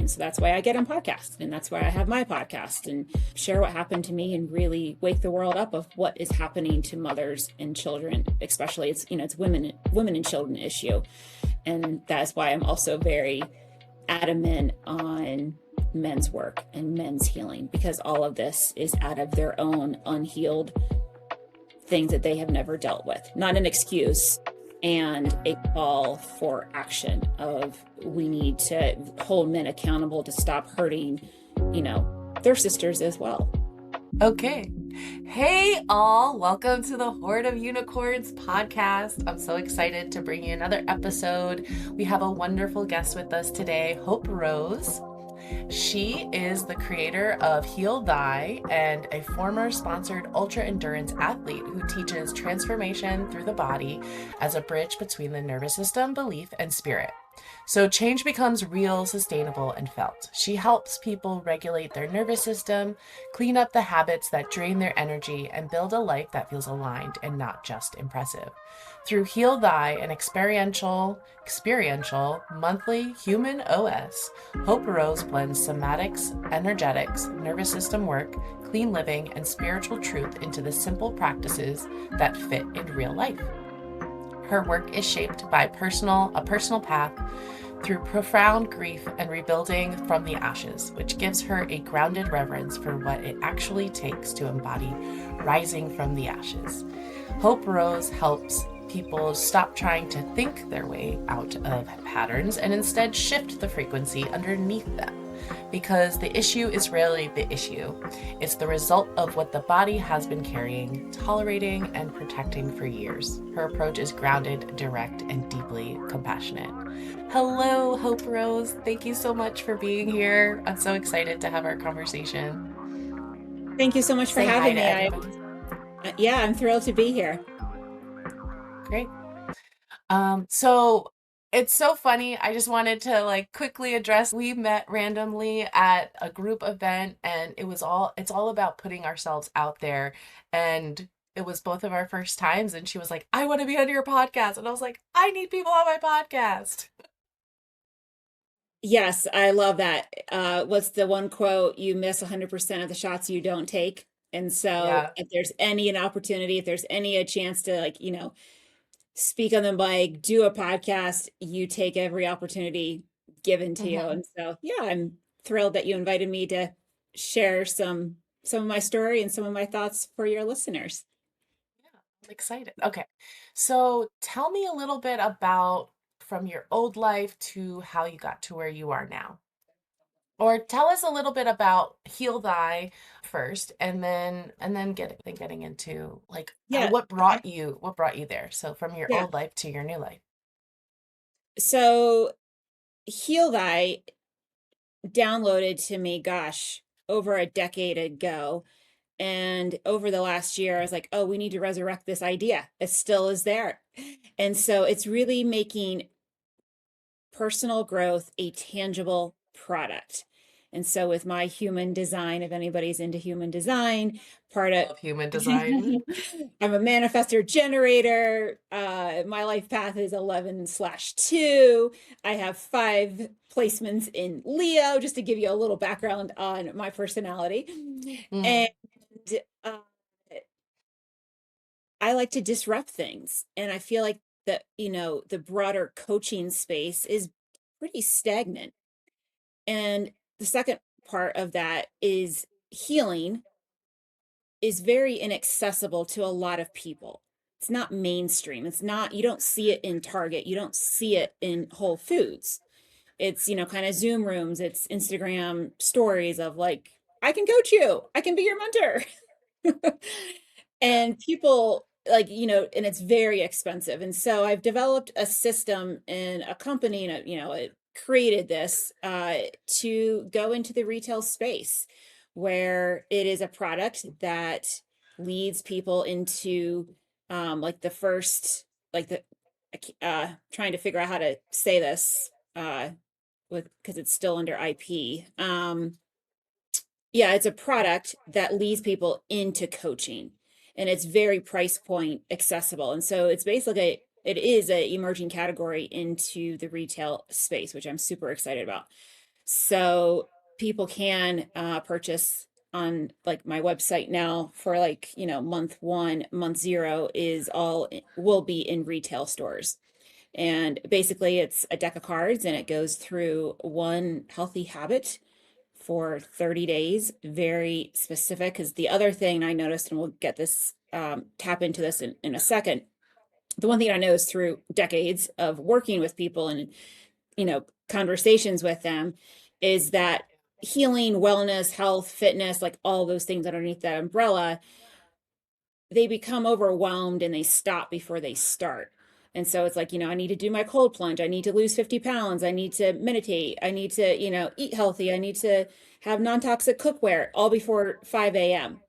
And so that's why I get on podcasts, and that's why I have my podcast and share what happened to me and really wake the world up of what is happening to mothers and children, especially it's women and children issue. And that's why I'm also very adamant on men's work and men's healing, because all of this is out of their own unhealed things that they have never dealt with. Not an excuse, and a call for action of we need to hold men accountable to stop hurting, their sisters as well. Okay. Hey all, welcome to the Horde of Unicorns podcast. I'm so excited to bring you another episode. We have a wonderful guest with us today, Hope Rose. She is the creator of Heal Thy and a former sponsored ultra endurance athlete who teaches transformation through the body as a bridge between the nervous system, belief, and spirit. So change becomes real, sustainable, and felt. She helps people regulate their nervous system, clean up the habits that drain their energy, and build a life that feels aligned and not just impressive. Through Heal Thy, an experiential monthly human OS, Hope Rose blends somatics, energetics, nervous system work, clean living, and spiritual truth into the simple practices that fit in real life. Her work is shaped by a personal path through profound grief and rebuilding from the ashes, which gives her a grounded reverence for what it actually takes to embody rising from the ashes. Hope Rose helps people stop trying to think their way out of patterns and instead shift the frequency underneath them. Because the issue is rarely the issue. It's the result of what the body has been carrying, tolerating, and protecting for years. Her approach is grounded, direct, and deeply compassionate. Hello, Hope Rose. Thank you so much for being here. I'm so excited to have our conversation. Thank you so much for having me. I'm thrilled to be here. Great. So it's so funny. I just wanted to quickly address, we met randomly at a group event, and it's all about putting ourselves out there. And it was both of our first times, and she was like, I want to be on your podcast. And I was like, I need people on my podcast. Yes, I love that. What's the one quote? You miss 100% of the shots you don't take. And so if there's an opportunity, if there's a chance to speak on the mic, do a podcast, you take every opportunity given to you. And so, I'm thrilled that you invited me to share some of my story and some of my thoughts for your listeners. Yeah, I'm excited. Okay. So tell me a little bit about from your old life to how you got to where you are now. Or tell us a little bit about Heal Thy first, and then getting into what brought you there. So from your old life to your new life. So Heal Thy downloaded to me, over a decade ago. And over the last year, I was like, oh, we need to resurrect this idea. It still is there. And so it's really making personal growth a tangible product. And so with my human design, if anybody's into human design, part of human design, I'm a manifestor generator. My life path is 11/2. I have 5 placements in Leo, just to give you a little background on my personality. And I like to disrupt things. And I feel like that, the broader coaching space is pretty stagnant. And the second part of that is healing is very inaccessible to a lot of people. It's not mainstream. It's not, you don't see it in Target. You don't see it in Whole Foods. It's, kind of Zoom rooms. It's Instagram stories of I can coach you. I can be your mentor. And people and it's very expensive. And so I've developed a system and a company, and it created this to go into the retail space, where it is a product that leads people into the first, trying to figure out how to say this because it's still under IP. It's a product that leads people into coaching, and it's very price point accessible. And so it's basically it is an emerging category into the retail space, which I'm super excited about. So people can purchase on like my website now for like, month one, month zero is all will be in retail stores. And basically it's a deck of cards and it goes through one healthy habit for 30 days, very specific. Because the other thing I noticed, and we'll get this, tap into this in a second. The one thing I noticed through decades of working with people and, conversations with them is that healing, wellness, health, fitness, like all those things underneath that umbrella, they become overwhelmed and they stop before they start. And so it's like, I need to do my cold plunge. I need to lose 50 pounds. I need to meditate. I need to, eat healthy. I need to have non-toxic cookware all before 5 a.m.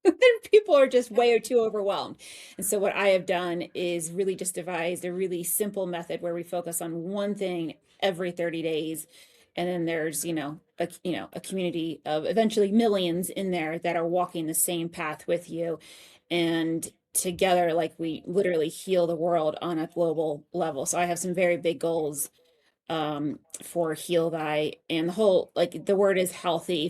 And people are just way too overwhelmed. And so what I have done is really just devised a really simple method where we focus on one thing every 30 days. And then there's, a community of eventually millions in there that are walking the same path with you. And together, like we literally heal the world on a global level. So I have some very big goals for Heal Thy, and the whole, like the word is healthy.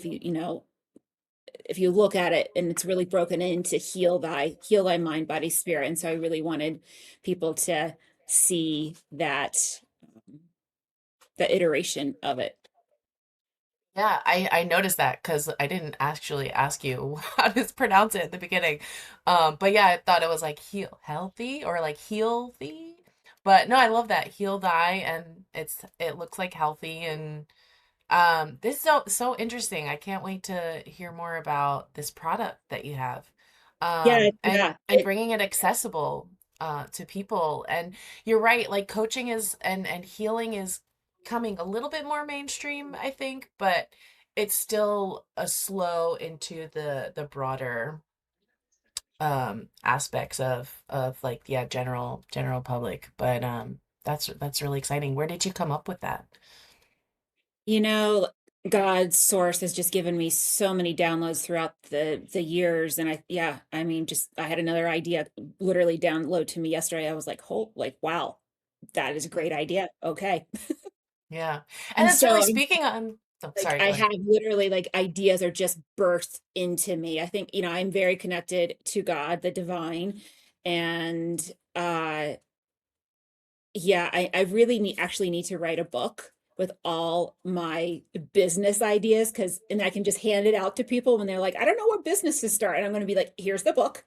If you look at it, and it's really broken into heal thy mind, body, spirit. And so I really wanted people to see the iteration of it. Yeah, I noticed that because I didn't actually ask you how to pronounce it at the beginning. But yeah, I thought it was like heal healthy or like heal thee. But no, I love that heal thy, and it looks like healthy, and this is so interesting. I can't wait to hear more about this product that you have. Yeah, And yeah. bringing it accessible to people. And you're right, like coaching is and healing is coming a little bit more mainstream, I think, but it's still a slow into the broader aspects of like yeah, general public. But that's really exciting. Where did you come up with that? You know, God's source has just given me so many downloads throughout the years. And I mean, just I had another idea literally download to me yesterday. I was like, like, wow, that is a great idea. Okay. Yeah. And And it's really so speaking on, oh, like sorry, I go ahead. have literally like ideas are just birthed into me. I think, I'm very connected to God, the divine. And yeah, I really actually need to write a book with all my business ideas, because and I can just hand it out to people when they're like, I don't know what business to start. And I'm going to be like, here's the book.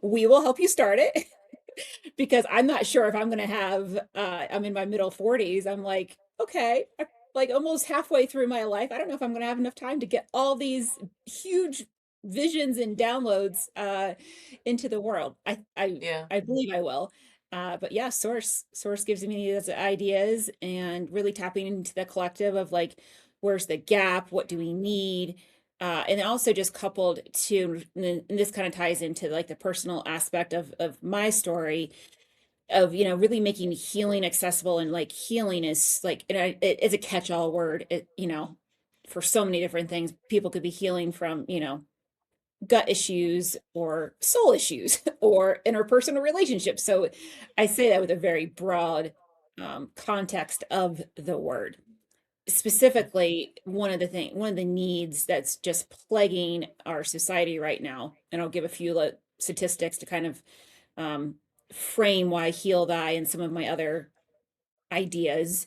We will help you start it. Because I'm not sure if I'm going to have, I'm in my middle 40s. I'm like, okay, I'm like almost halfway through my life. I don't know if I'm going to have enough time to get all these huge visions and downloads into the world. Yeah. I believe I will. But yeah, source gives me those ideas, and really tapping into the collective of like, where's the gap? What do we need? And also just coupled to, and this kind of ties into like the personal aspect of my story of, really making healing accessible. And like healing is like, it's a catch-all word. For so many different things, people could be healing from, gut issues or soul issues or interpersonal relationships. So I say that with a very broad context of the word. Specifically, one of the needs that's just plaguing our society right now, and I'll give a few statistics to kind of um, frame why Heal Thy and some of my other ideas,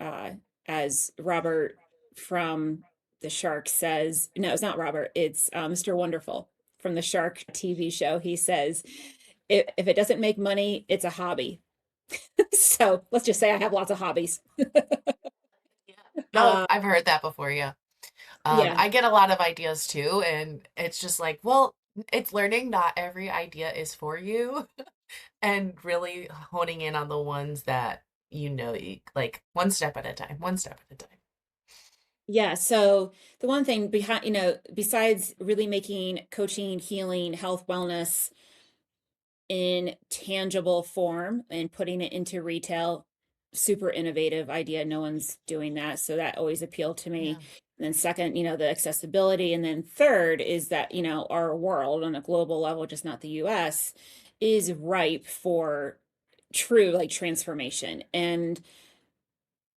uh, as Robert from the Shark says. No, it's not Robert, it's Mr. Wonderful from the Shark TV show. He says, if it doesn't make money, it's a hobby. So let's just say I have lots of hobbies. Yeah. No, uh, I've heard that before, yeah. yeah. I get a lot of ideas too, and it's just like, well, it's learning not every idea is for you, and really honing in on the ones that like one step at a time, one step at a time. Yeah, so the one thing behind, besides really making coaching, healing, health, wellness in tangible form and putting it into retail, super innovative idea. No one's doing that. So that always appealed to me. Yeah. And then second, the accessibility. And then third is that, our world on a global level, just not the US, is ripe for true like transformation. And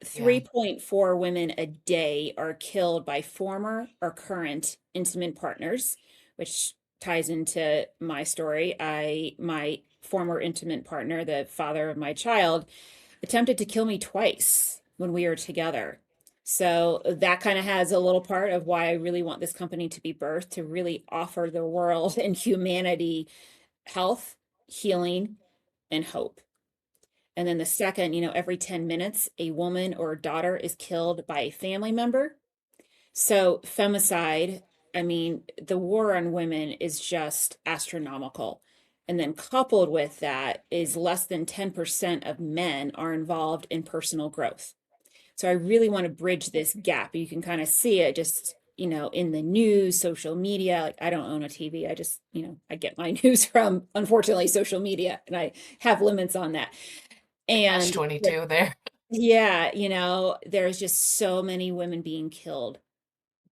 Yeah. 3.4 women a day are killed by former or current intimate partners, which ties into my story. My former intimate partner, the father of my child, attempted to kill me twice when we were together. So that kind of has a little part of why I really want this company to be birthed, to really offer the world and humanity health, healing, and hope. And then the second, every 10 minutes, a woman or a daughter is killed by a family member. So, femicide, I mean, the war on women is just astronomical. And then coupled with that is less than 10% of men are involved in personal growth. So I really want to bridge this gap. You can kind of see it just, in the news, social media. Like I don't own a TV. I just, I get my news from, unfortunately, social media, and I have limits on that. Catch And 22 there. yeah, there's just so many women being killed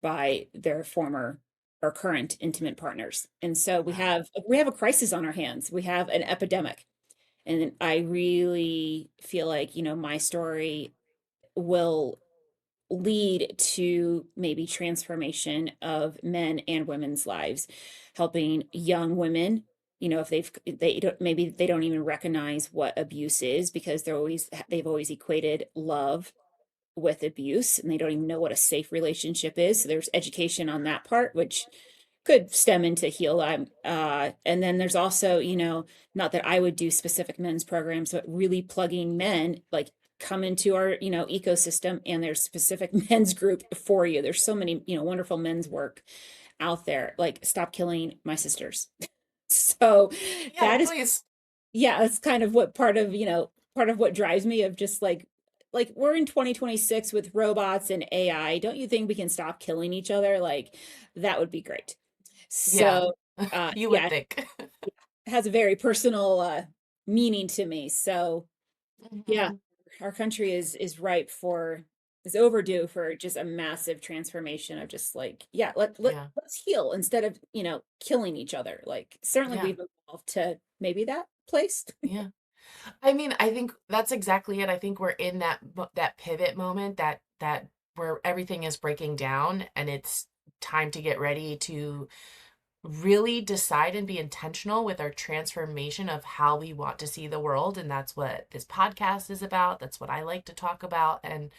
by their former or current intimate partners. And so we Wow. have we have a crisis on our hands. We have an epidemic. And I really feel like, my story will lead to maybe transformation of men and women's lives, helping young women, if they don't, maybe they don't even recognize what abuse is because they've always equated love with abuse, and they don't even know what a safe relationship is. So there's education on that part, which could stem into heal. And then there's also, not that I would do specific men's programs, but really plugging men, like come into our, ecosystem, and there's specific men's group for you. There's so many, wonderful men's work out there. Like, stop killing my sisters. So Yeah, that is, please. yeah, that's kind of what part of what drives me, of just like we're in 2026 with robots and AI. Don't you think we can stop killing each other? Like that would be great. Yeah. So You would yeah, think. it has a very personal meaning to me. So yeah, Mhm. our country is overdue for just a massive transformation of just like, yeah, Yeah. let's heal instead of, killing each other. Like certainly Yeah. we've evolved to maybe that place. Yeah. I mean, I think that's exactly it. I think we're in that pivot moment, that where everything is breaking down, and it's time to get ready to really decide and be intentional with our transformation of how we want to see the world. And that's what this podcast is about. That's what I like to talk about and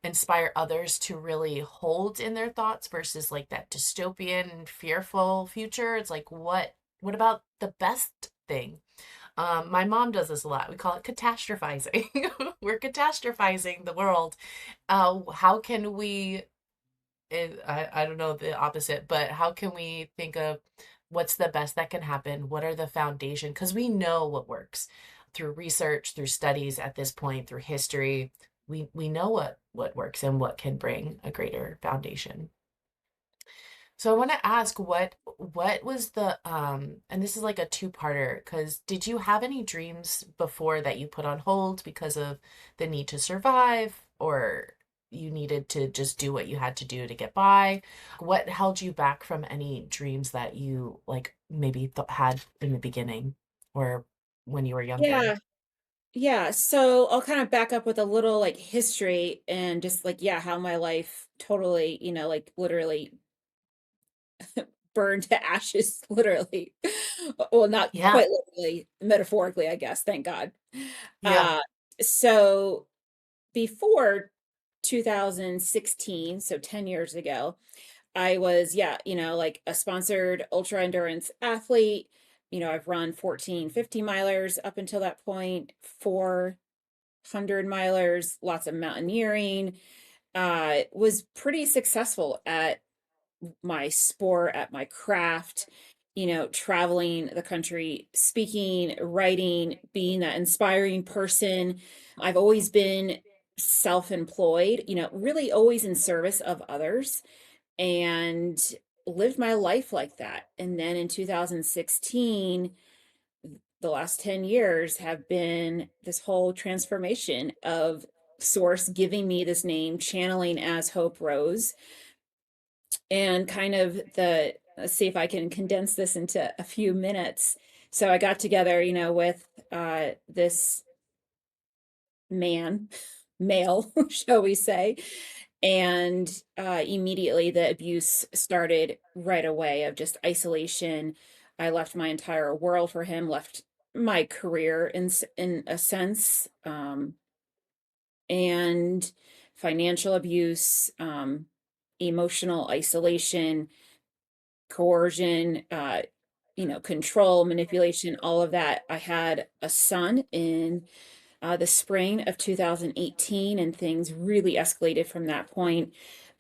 inspire others to really hold in their thoughts versus like that dystopian, fearful future. It's like, what about the best thing? My mom does this a lot. We call it catastrophizing. We're catastrophizing the world. How can we, I don't know the opposite, but how can we think of what's the best that can happen? What are the foundation? Because we know what works through research, through studies at this point, through history. We know what works and what can bring a greater foundation. So I want to ask what was the and this is like a two-parter, because did you have any dreams before that you put on hold because of the need to survive, or you needed to just do what you had to do to get by? What held you back from any dreams that you like maybe had in the beginning or when you were younger? Yeah. Yeah, so I'll kind of back up with a little like history and just like, yeah, how my life totally, like literally burned to ashes, literally. Well, not Yeah. quite literally, metaphorically, I guess, thank God. Yeah. Uh, so before 2016, so 10 years ago, I was, yeah, like a sponsored ultra endurance athlete. I've run 14, 50 milers up until that point, 400 milers, lots of mountaineering. Was pretty successful at my sport, at my craft, traveling the country, speaking, writing, being that inspiring person. I've always been self-employed, really always in service of others, and lived my life like that. And then in 2016, the last 10 years have been this whole transformation of source giving me this name, channeling as Hope Rose, and kind of let's see if I can condense this into a few minutes. So I got together, with this man. male, shall we say. And immediately the abuse started right away of just isolation. I left my entire world for him, left my career in a sense, and financial abuse, emotional isolation, coercion, control, manipulation, all of that. I had a son in the spring of 2018, and things really escalated from that point.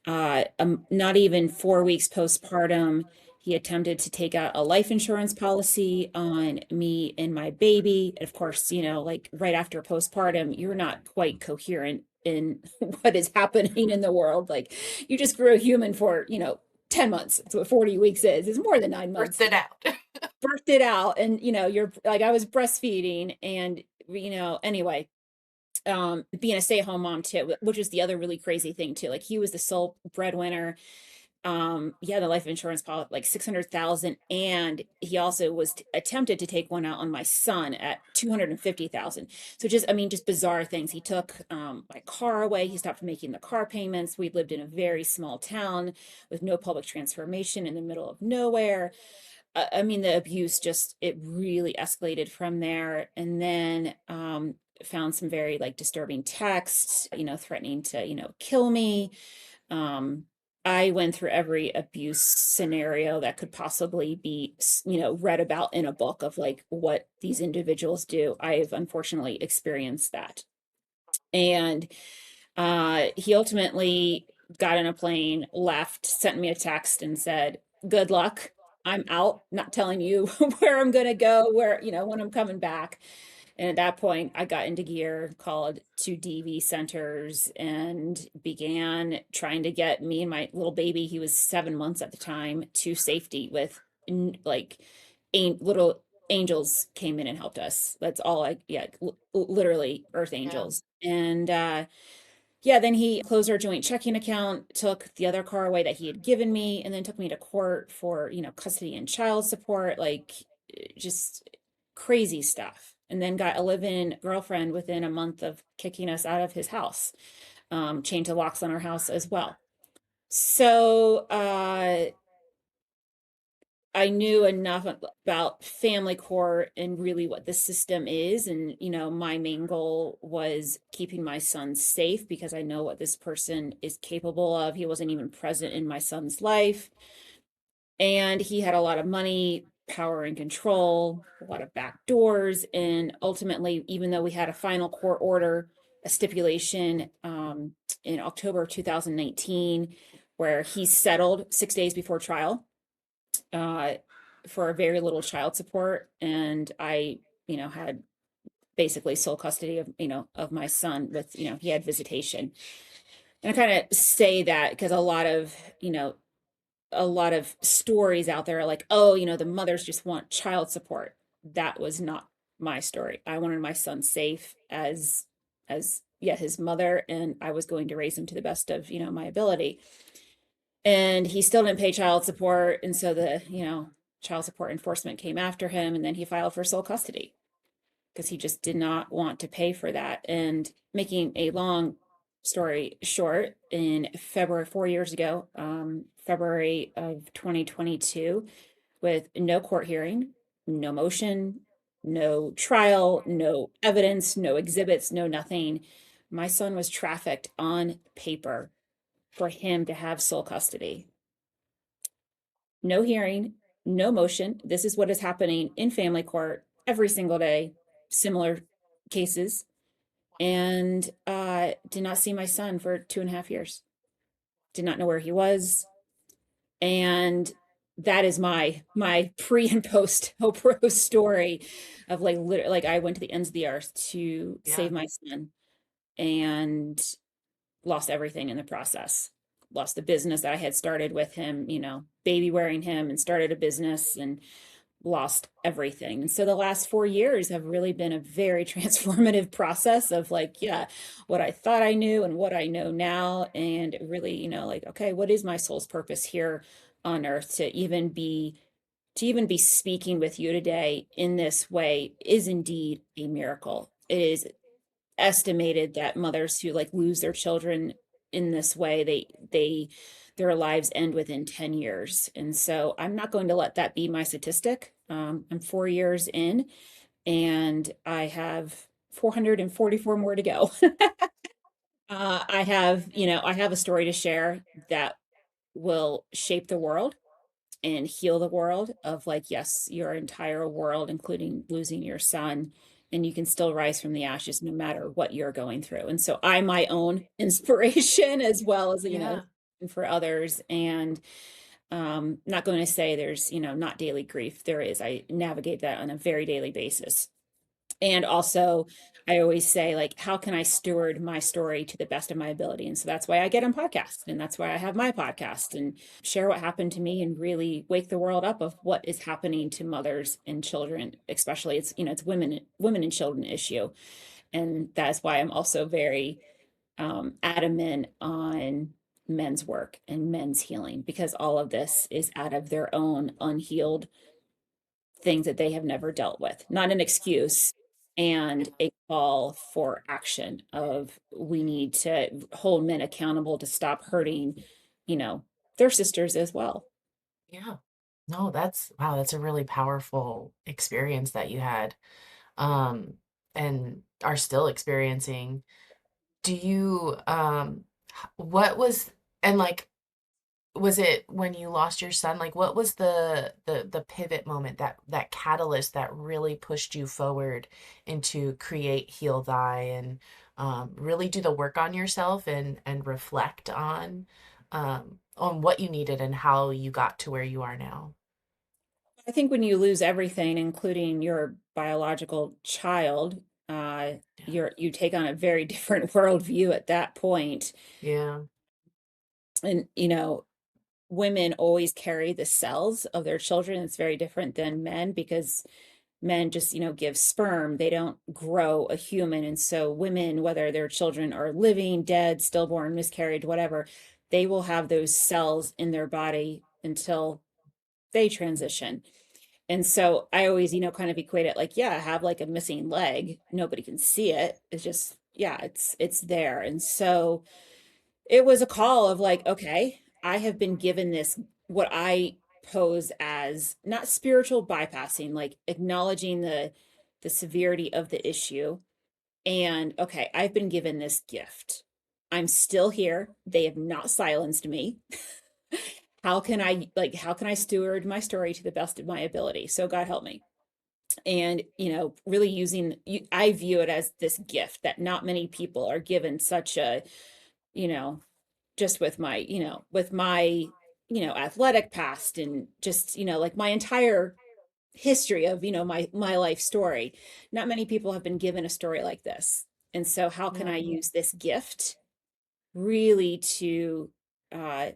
Not even 4 weeks postpartum, he attempted to take out a life insurance policy on me and my baby. Of course, like right after postpartum, you're not quite coherent in what is happening in the world. Like you just grew a human for, 10 months. That's what 40 weeks is. It's more than 9 months. Birthed it out. Birthed it out. And, you're like, I was breastfeeding and, anyway, being a stay-at-home mom too, which is the other really crazy thing too. Like he was the sole breadwinner. Yeah, the life insurance policy, like 600,000. And he also was attempted to take one out on my son at 250,000. So just bizarre things. He took my car away. He stopped making the car payments. We lived in a very small town with no public transportation in the middle of nowhere. The abuse it really escalated from there. And then found some very like disturbing texts, threatening to, kill me. I went through every abuse scenario that could possibly be, read about in a book of like what these individuals do. I've unfortunately experienced that. And he ultimately got on a plane, left, sent me a text and said, "Good luck. I'm out, not telling you where I'm going to go, when I'm coming back." And at that point, I got into gear, called 2 DV centers, and began trying to get me and my little baby, he was 7 months at the time, to safety with like little angels came in and helped us. That's all yeah, literally earth Yeah. angels. And yeah, then he closed our joint checking account, took the other car away that he had given me, and then took me to court for, custody and child support, like just crazy stuff. And then got a live-in girlfriend within a month of kicking us out of his house, changed the locks on our house as well. So I knew enough about family court and really what the system is. And, my main goal was keeping my son safe because I know what this person is capable of. He wasn't even present in my son's life. And he had a lot of money, power and control, a lot of back doors. And ultimately, even though we had a final court order, a stipulation in October of 2019, where he settled 6 days before trial uh, for very little child support. And I, had basically sole custody of my son with, he had visitation. And I kind of say that because a lot of stories out there are like, oh, the mothers just want child support. That was not my story. I wanted my son safe as yeah, his mother, and I was going to raise him to the best of, my ability. And he still didn't pay child support. And so the, child support enforcement came after him, and then he filed for sole custody because he just did not want to pay for that. And making a long story short, in February, 4 years ago, February of 2022, with no court hearing, no motion, no trial, no evidence, no exhibits, no nothing, my son was trafficked on paper for him to have sole custody. No hearing, no motion. This is what is happening in family court every single day, similar cases. And did not see my son for 2.5 years. Did not know where he was. And that is my pre and post Hope Rose story of like literally, like I went to the ends of the earth to Yeah. save my son and lost everything in the process. Lost the business that I had started with him, baby wearing him, and started a business, and lost everything. And so the last 4 years have really been a very transformative process of like, yeah, what I thought I knew and what I know now. And really, like, okay, what is my soul's purpose here on earth? To even be speaking with you today in this way is indeed a miracle. It is estimated that mothers who like lose their children in this way, their lives end within 10 years. And so I'm not going to let that be my statistic. I'm 4 years in and I have 444 more to go. I have a story to share that will shape the world and heal the world of like, yes, your entire world, including losing your son, and you can still rise from the ashes no matter what you're going through. And so I'm my own inspiration as well as, Yeah. for others. And not going to say there's, not daily grief. There is. I navigate that on a very daily basis. And also, I always say, like, how can I steward my story to the best of my ability? And so that's why I get on podcasts, and that's why I have my podcast and share what happened to me and really wake the world up of what is happening to mothers and children, especially it's women and children issue. And that's why I'm also very adamant on men's work and men's healing, because all of this is out of their own unhealed things that they have never dealt with, not an excuse, and a call for action of we need to hold men accountable to stop hurting, you know, their sisters as well. Yeah. No, that's wow, that's a really powerful experience that you had, um, and are still experiencing. Do you, what was, and like, was it when you lost your son? Like, what was the pivot moment, that catalyst that really pushed you forward into create, heal, thy, and really do the work on yourself and reflect on what you needed and how you got to where you are now? I think when you lose everything, including your biological child, Yeah. you take on a very different worldview at that point. Yeah. And women always carry the cells of their children. It's very different than men because men just give sperm, they don't grow a human. And so women, whether their children are living, dead, stillborn, miscarried, whatever, they will have those cells in their body until they transition. And so I always kind of equate it like, yeah, I have like a missing leg, nobody can see it, it's just, yeah, it's there. And so it was a call of like, okay, I have been given this, what I pose as not spiritual bypassing, like acknowledging the severity of the issue. And okay, I've been given this gift. I'm still here. They have not silenced me. How can I steward my story to the best of my ability? So God help me. And really I view it as this gift that not many people are given such a, you know, just with my athletic past and just like my entire history of my life story. Not many people have been given a story like this. And so how can Yeah. I use this gift really uh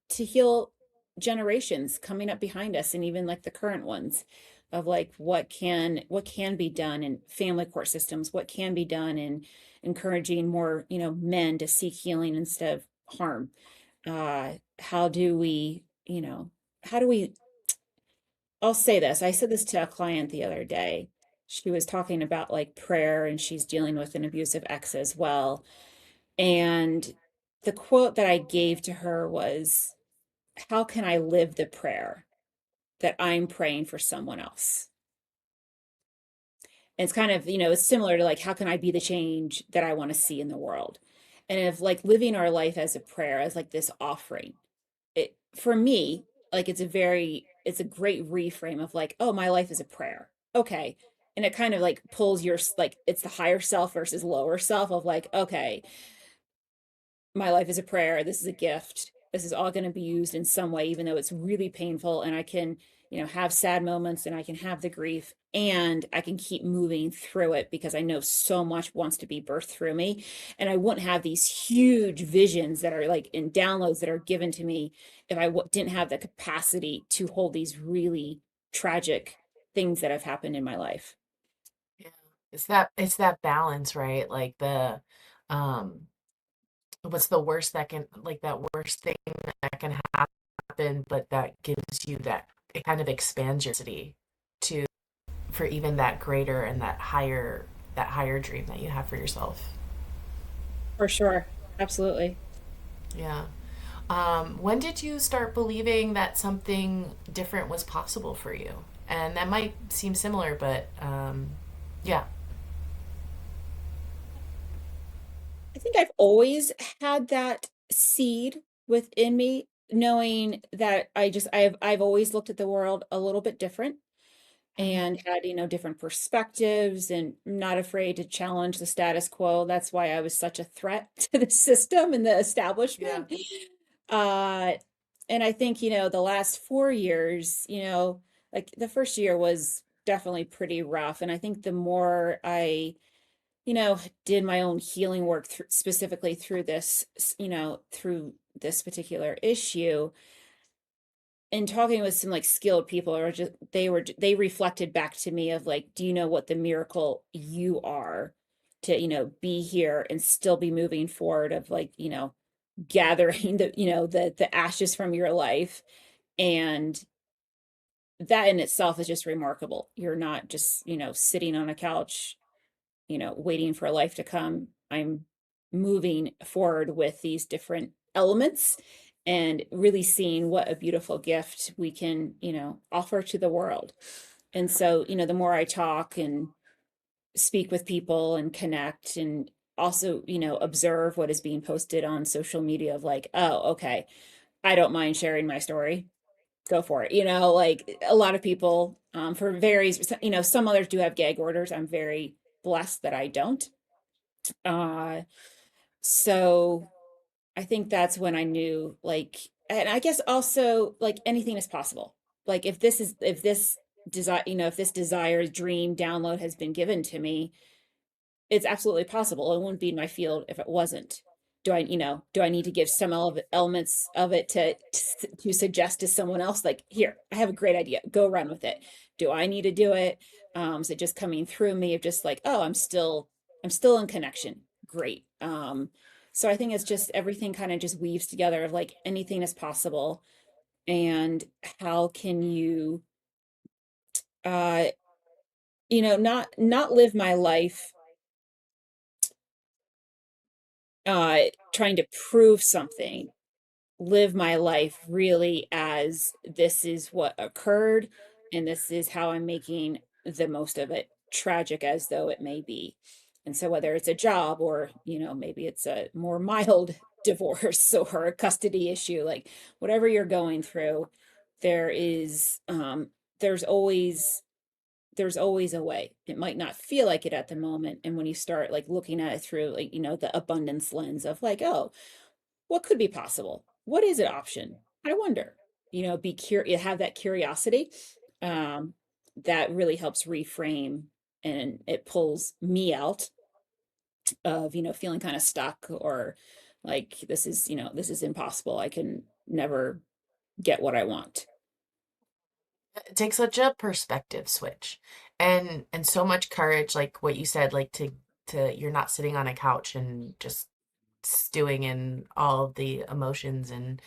to heal generations coming up behind us, and even like the current ones, of like what can be done in family court systems, what can be done in encouraging more men to seek healing instead of harm. How do we how do we I'll say this. I said this to a client the other day. She was talking about like prayer, and she's dealing with an abusive ex as well. And the quote that I gave to her was, how can I live the prayer that I'm praying for someone else? And it's kind of, it's similar to like, how can I be the change that I want to see in the world? And if like living our life as a prayer, as like this offering, it for me, like it's a great reframe of like, oh, my life is a prayer. Okay. And it kind of like pulls your like it's the higher self versus lower self of like, okay, my life is a prayer. This is a gift. This is all going to be used in some way, even though it's really painful. And I can, have sad moments, and I can have the grief, and I can keep moving through it because I know so much wants to be birthed through me. And I wouldn't have these huge visions that are like in downloads that are given to me if I didn't have the capacity to hold these really tragic things that have happened in my life. Yeah. It's that balance, right? Like um what's the worst that can, like, that worst thing that can happen, but that gives you that, it kind of expands your city to, for even that greater and that higher, that higher dream that you have for yourself. For sure. Absolutely. Yeah. When did you start believing that something different was possible for you? And that might seem similar, but yeah. I think I've always had that seed within me, knowing that I've always looked at the world a little bit different and Hmm. had, different perspectives and not afraid to challenge the status quo. That's why I was such a threat to the system and the Yeah. establishment. Uh, and I think, the last 4 years, like the first year was definitely pretty rough. And I think the more I did my own healing work specifically through this, through this particular issue and talking with some like skilled people or just they reflected back to me of like, do you know what the miracle you are to, be here and still be moving forward of like, gathering the ashes from your life. And that in itself is just remarkable. You're not just, sitting on a couch waiting for life to come. I'm moving forward with these different elements and really seeing what a beautiful gift we can, offer to the world. And so, the more I talk and speak with people and connect and also, observe what is being posted on social media of like, oh, okay, I don't mind sharing my story. Go for it. Like a lot of people, for various, some others do have gag orders. I'm very blessed that I don't. Uh, so I think that's when I knew like, and I guess also like anything is possible. Like if this desire, if this desire, dream, download has been given to me, it's absolutely possible. It wouldn't be in my field if it wasn't. Do I need to give some elements of it to suggest to someone else, like, here, I have a great idea, go run with it. Do I need to do it? Is it just coming through me of just like, oh, I'm still in connection. Great. So I think it's just everything kind of just weaves together of like anything is possible. And how can you uh not live my life trying to prove something, live my life really as this is what occurred and this is how I'm making the most of it, tragic as though it may be. And so whether it's a job or, maybe it's a more mild divorce or a custody issue, like whatever you're going through, there is there's always there's always a way. It might not feel like it at the moment. And when you start like looking at it through like, the abundance lens of like, oh, what could be possible? What is an option? I wonder. Be curious, have that curiosity. Um, that really helps reframe and it pulls me out of, feeling kind of stuck or like this is impossible. I can never get what I want. It takes such a perspective switch and so much courage, like what you said, like to you're not sitting on a couch and just stewing in all of the emotions and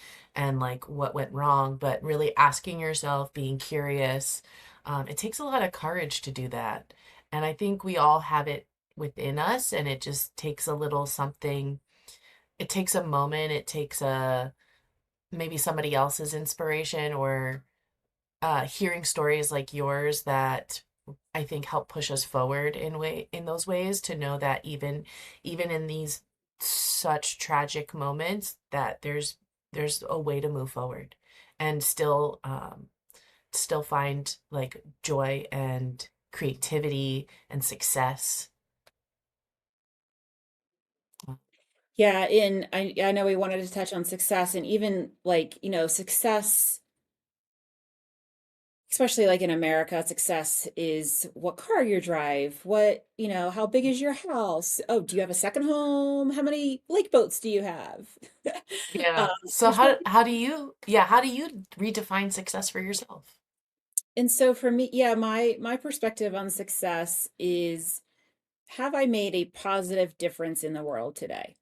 like what went wrong, but really asking yourself, being curious. It takes a lot of courage to do that. And I think we all have it within us, and it just takes a little something. It takes a moment, it takes a maybe somebody else's inspiration or hearing stories like yours that I think help push us forward in those ways to know that even in these such tragic moments that there's a way to move forward and still find like joy and creativity and success. Yeah, and I know we wanted to touch on success and even like, success, especially like in America, success is what car you drive, how big is your house? Oh, do you have a second home? How many lake boats do you have? Yeah. So There's no, how do you redefine success for yourself? and so for me, yeah, my perspective on success is, have I made a positive difference in the world today?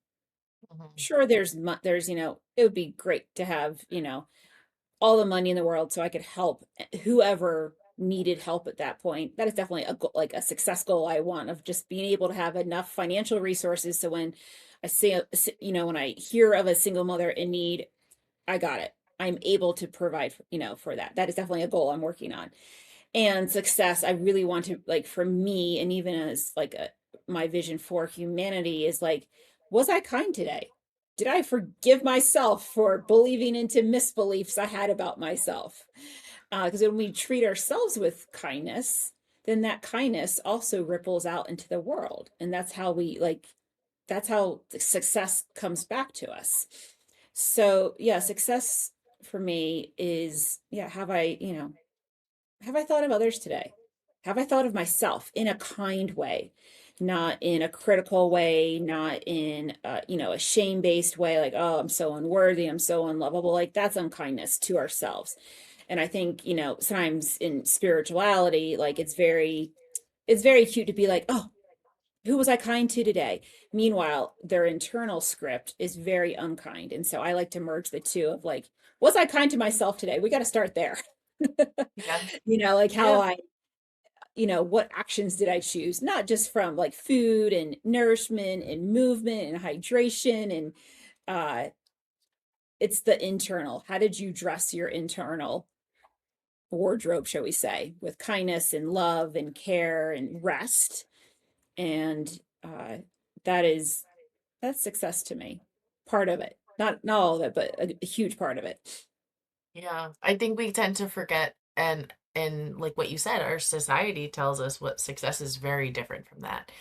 Mhm. Sure, there's, it would be great to have, all the money in the world so I could help whoever needed help at that point. That is definitely like a success goal I want, of just being able to have enough financial resources so when I say, when I hear of a single mother in need, I got it. I'm able to provide, for that. That is definitely a goal I'm working on. And success, I really want to, like, for me, and even as like my vision for humanity is like, was I kind today? Did I forgive myself for believing into misbeliefs I had about myself? Because when we treat ourselves with kindness, then that kindness also ripples out into the world. And that's how success comes back to us. So yeah, success for me is, yeah, have I thought of others today? Have I thought of myself in a kind way, not in a critical way, not in a shame-based way, like, oh, I'm so unworthy, I'm so unlovable. Like, that's unkindness to ourselves. And I think, sometimes in spirituality, like, it's very cute to be like, oh, who was I kind to today? Meanwhile, their internal script is very unkind. And so I like to merge the two of like, was I kind to myself today? We got to start there. Yeah. Like how Yeah. what actions did I choose? Not just from like food and nourishment and movement and hydration and uh it's the internal. How did you dress your internal wardrobe, shall we say, with kindness and love and care and rest? And that is that's success to me. Part of it. Not all of it, but a huge part of it. Yeah, I think we tend to forget, and like what you said, our society tells us what success is very different from that.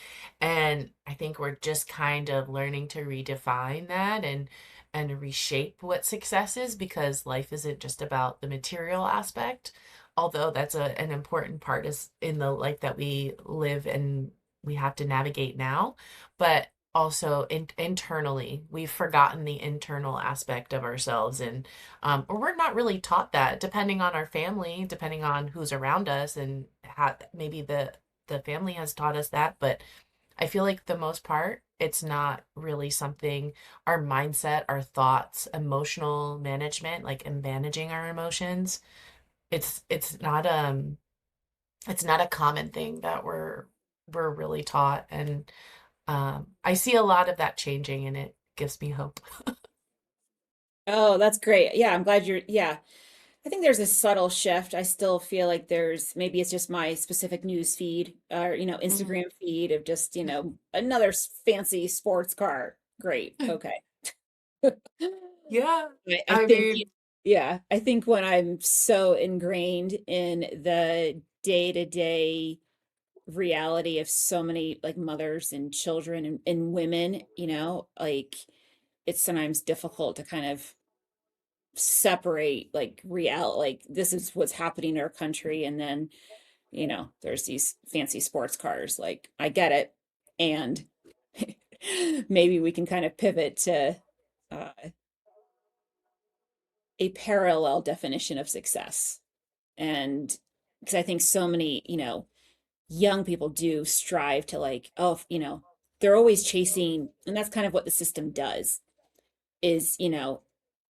And I think we're just kind of learning to redefine that and reshape what success is, because life isn't just about the material aspect, although that's an important part is in the life that we live and we have to navigate now. But also internally, we've forgotten the internal aspect of ourselves, and or we're not really taught that, depending on our family, depending on who's around us, and how maybe the family has taught us that. But I feel like the most part, it's not really something, our mindset, our thoughts, emotional management, like in managing our emotions. It's not a common thing that we're really taught. And I see a lot of that changing, and it gives me hope. Oh, that's great. Yeah, I'm glad yeah. I think there's a subtle shift. I still feel like there's maybe it's just my specific news feed or, Mhm. Instagram feed of just, another fancy sports car. Great. Okay. Yeah, I I think, mean, yeah, I think when I'm so ingrained in the day-to-day reality of so many like mothers and children and women, like it's sometimes difficult to kind of separate like like this is what's happening in our country and then there's these fancy sports cars. Like, I get it. And maybe we can kind of pivot to uh, a parallel definition of success. And because I think so many, young people do strive to like, oh, they're always chasing, and that's kind of what the system does is,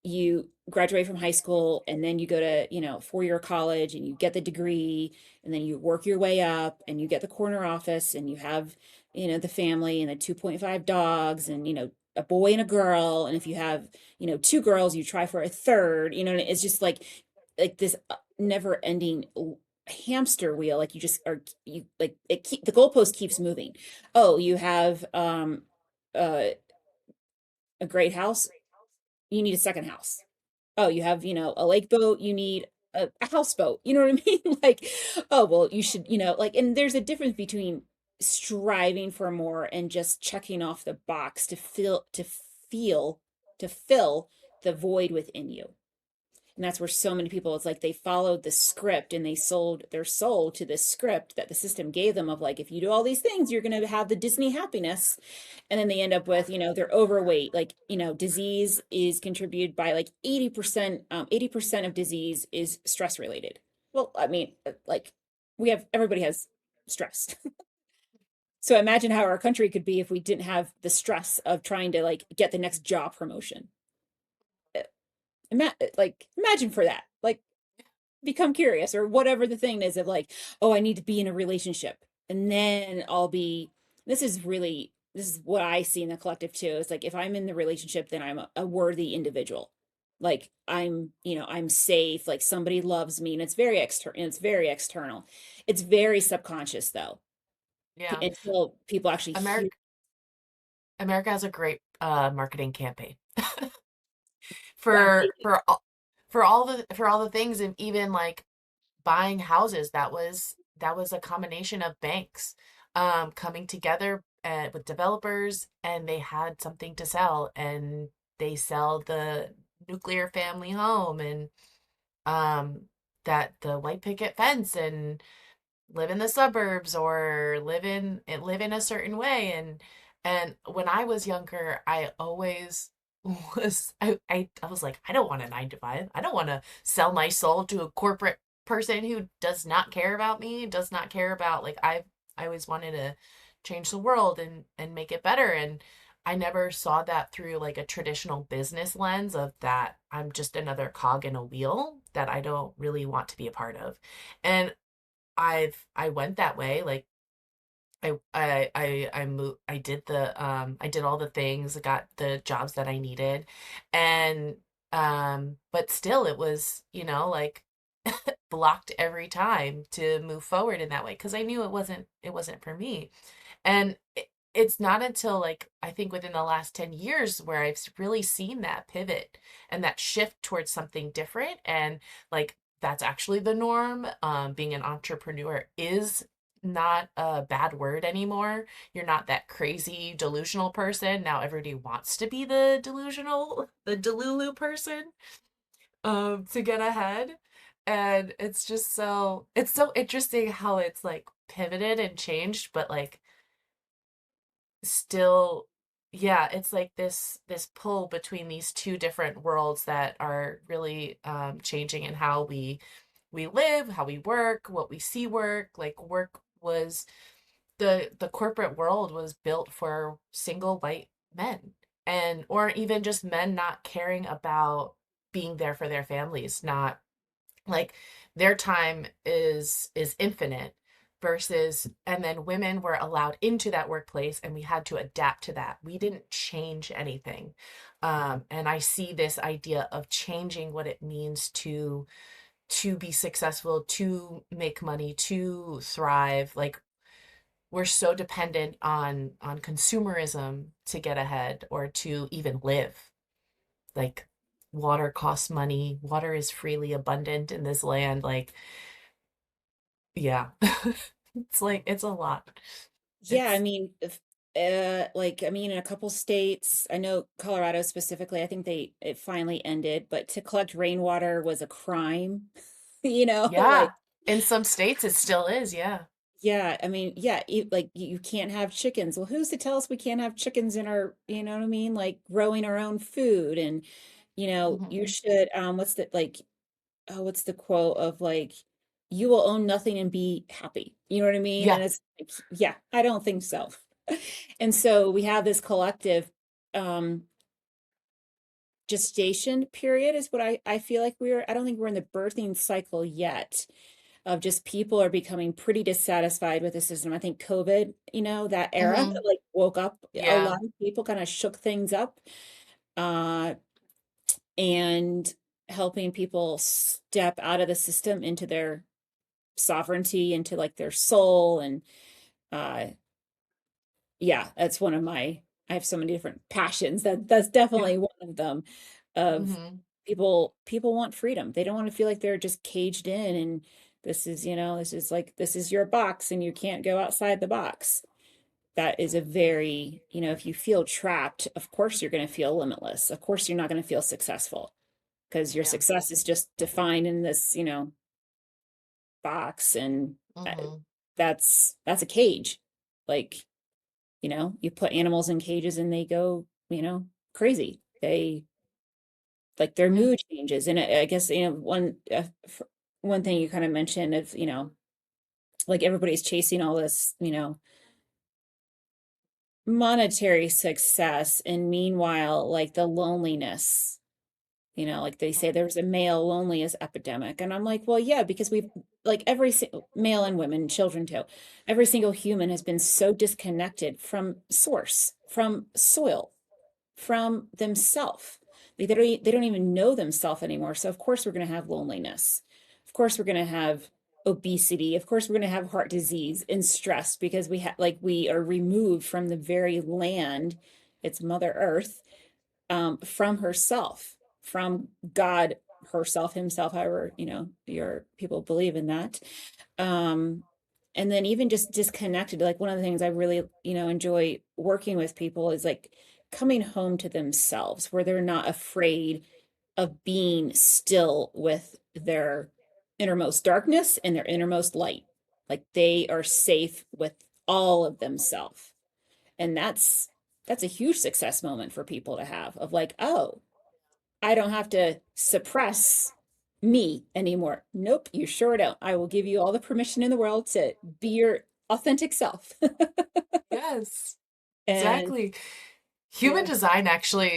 you graduate from high school and then you go to, 4-year college and you get the degree and then you work your way up and you get the corner office and you have, the family and the 2.5 dogs and, a boy and a girl. And if you have, two girls, you try for a third, and it's just like this never ending hamster wheel. Like you just are, you like the goalpost keeps moving. Oh, you have, uh, a great house, you need a second house. Oh, you have, a lake boat, you need a houseboat. You know what I mean? Like, oh, well, you should, like, and there's a difference between striving for more and just checking off the box feel, to fill the void within you. And that's where so many people, it's like they followed the script and they sold their soul to the script that the system gave them of like, if you do all these things, you're going to have the Disney happiness. And then they end up with, they're overweight. Like, disease is contributed by like 80%, 80% of disease is stress related. Well, I mean, like everybody has stress. So imagine how our country could be if we didn't have the stress of trying to like get the next job promotion. Like imagine for that. Like become curious or whatever the thing is of like, oh, I need to be in a relationship. And then this is really, this is what I see in the collective too. It's like, if I'm in the relationship, then I'm a worthy individual. Like I'm safe, like somebody loves me, and it's very external. It's very subconscious though, Yeah. until people actually hear. America America has a great marketing campaign Yeah, for for all the things, and even like buying houses. That was a combination of banks coming together with developers, and they had something to sell, and they sell the nuclear family home, and um that the white picket fence, and live in the suburbs, or live in a certain way. And when I was younger, I always I was like, I don't want a 9 to 5. I don't want to sell my soul to a corporate person who does not care about me, does not care about, like, I always wanted to change the world and make it better. And I never saw that through like a traditional business lens of that I'm just another cog in a wheel that I don't really want to be a part of. And I went that way. Like I moved, I did all the things, I got the jobs that I needed. And but still it was, like, blocked every time to move forward in that way, because I knew it wasn't for me. And it's not until, like, I think within the last 10 years where I've really seen that pivot and that shift towards something different. And like, that's actually the norm. Being an entrepreneur is not a bad word anymore. You're not that crazy delusional person. Now everybody wants to be the delulu person to get ahead. And it's so interesting how it's like pivoted and changed, but like still, yeah, it's like this pull between these two different worlds that are really changing in how we live, how we work, what we see work. Like, work was the corporate world was built for single white men, and or even just men not caring about being there for their families, not like, their time is infinite, versus, and then women were allowed into that workplace and we had to adapt to that. We didn't change anything. And I see this idea of changing what it means to be successful, to make money, to thrive. Like, we're so dependent on consumerism to get ahead or to even live. Like, water costs money. Water is freely abundant in this land. Like, yeah. It's like, it's a lot. Yeah, I It's mean, if, like, I mean, in a couple states, I know Colorado specifically, I think it finally ended, but to collect rainwater was a crime, like, Yeah. In some states it still is, yeah. yeah, I mean, yeah, like you can't have chickens. Well, who's to tell us we can't have chickens in our, you know what I mean? Like growing our own food. And, Mhm. you should, what's the quote of like, you will own nothing and be happy. You know what I mean? And Yeah. it's like, yeah, I don't think so. And so we have this collective um gestation period is what I feel like I don't think we're in the birthing cycle yet, of just people are becoming pretty dissatisfied with the system. I think COVID, that era that Mhm. like woke up a Yeah. lot of people, kind of shook things up, uh and helping people step out of the system into their sovereignty, into like their soul. And uh yeah, that's one of my, I have so many different passions, that's Yeah. definitely one of them. Of Mhm. people want freedom. They don't want to feel like they're just caged in, and this is your box and you can't go outside the box. That is a very, if you feel trapped, of course you're going to feel limitless. Of course you're not going to feel successful, because your Yeah. success is just defined in this, box. And uh, Mhm. that's a cage. Like, you put animals in cages and they go, crazy. They like their Yeah. mood changes. And I guess, one thing you kind of mentioned of, like everybody's chasing all this, monetary success. And meanwhile, like the loneliness, Like they say there's a male loneliness epidemic. And I'm like, well, yeah, because we've like male and women, children too, every single human has been so disconnected from source, from soil, from themselves. They don't even know themselves anymore. So of course we're going to have loneliness. Of course we're going to have obesity. Of course we're going to have heart disease and stress because we are removed from the very land, it's Mother Earth, from herself, from God herself, himself, however, your people believe in that. Um, and then even just disconnected, like one of the things I really, enjoy working with people is like coming home to themselves where they're not afraid of being still with their innermost darkness and their innermost light. Like they are safe with all of themselves. And that's a huge success moment for people to have of like, oh, I don't have to suppress me anymore. Nope, you sure don't. I will give you all the permission in the world to be your authentic self. Yes, And exactly. yeah.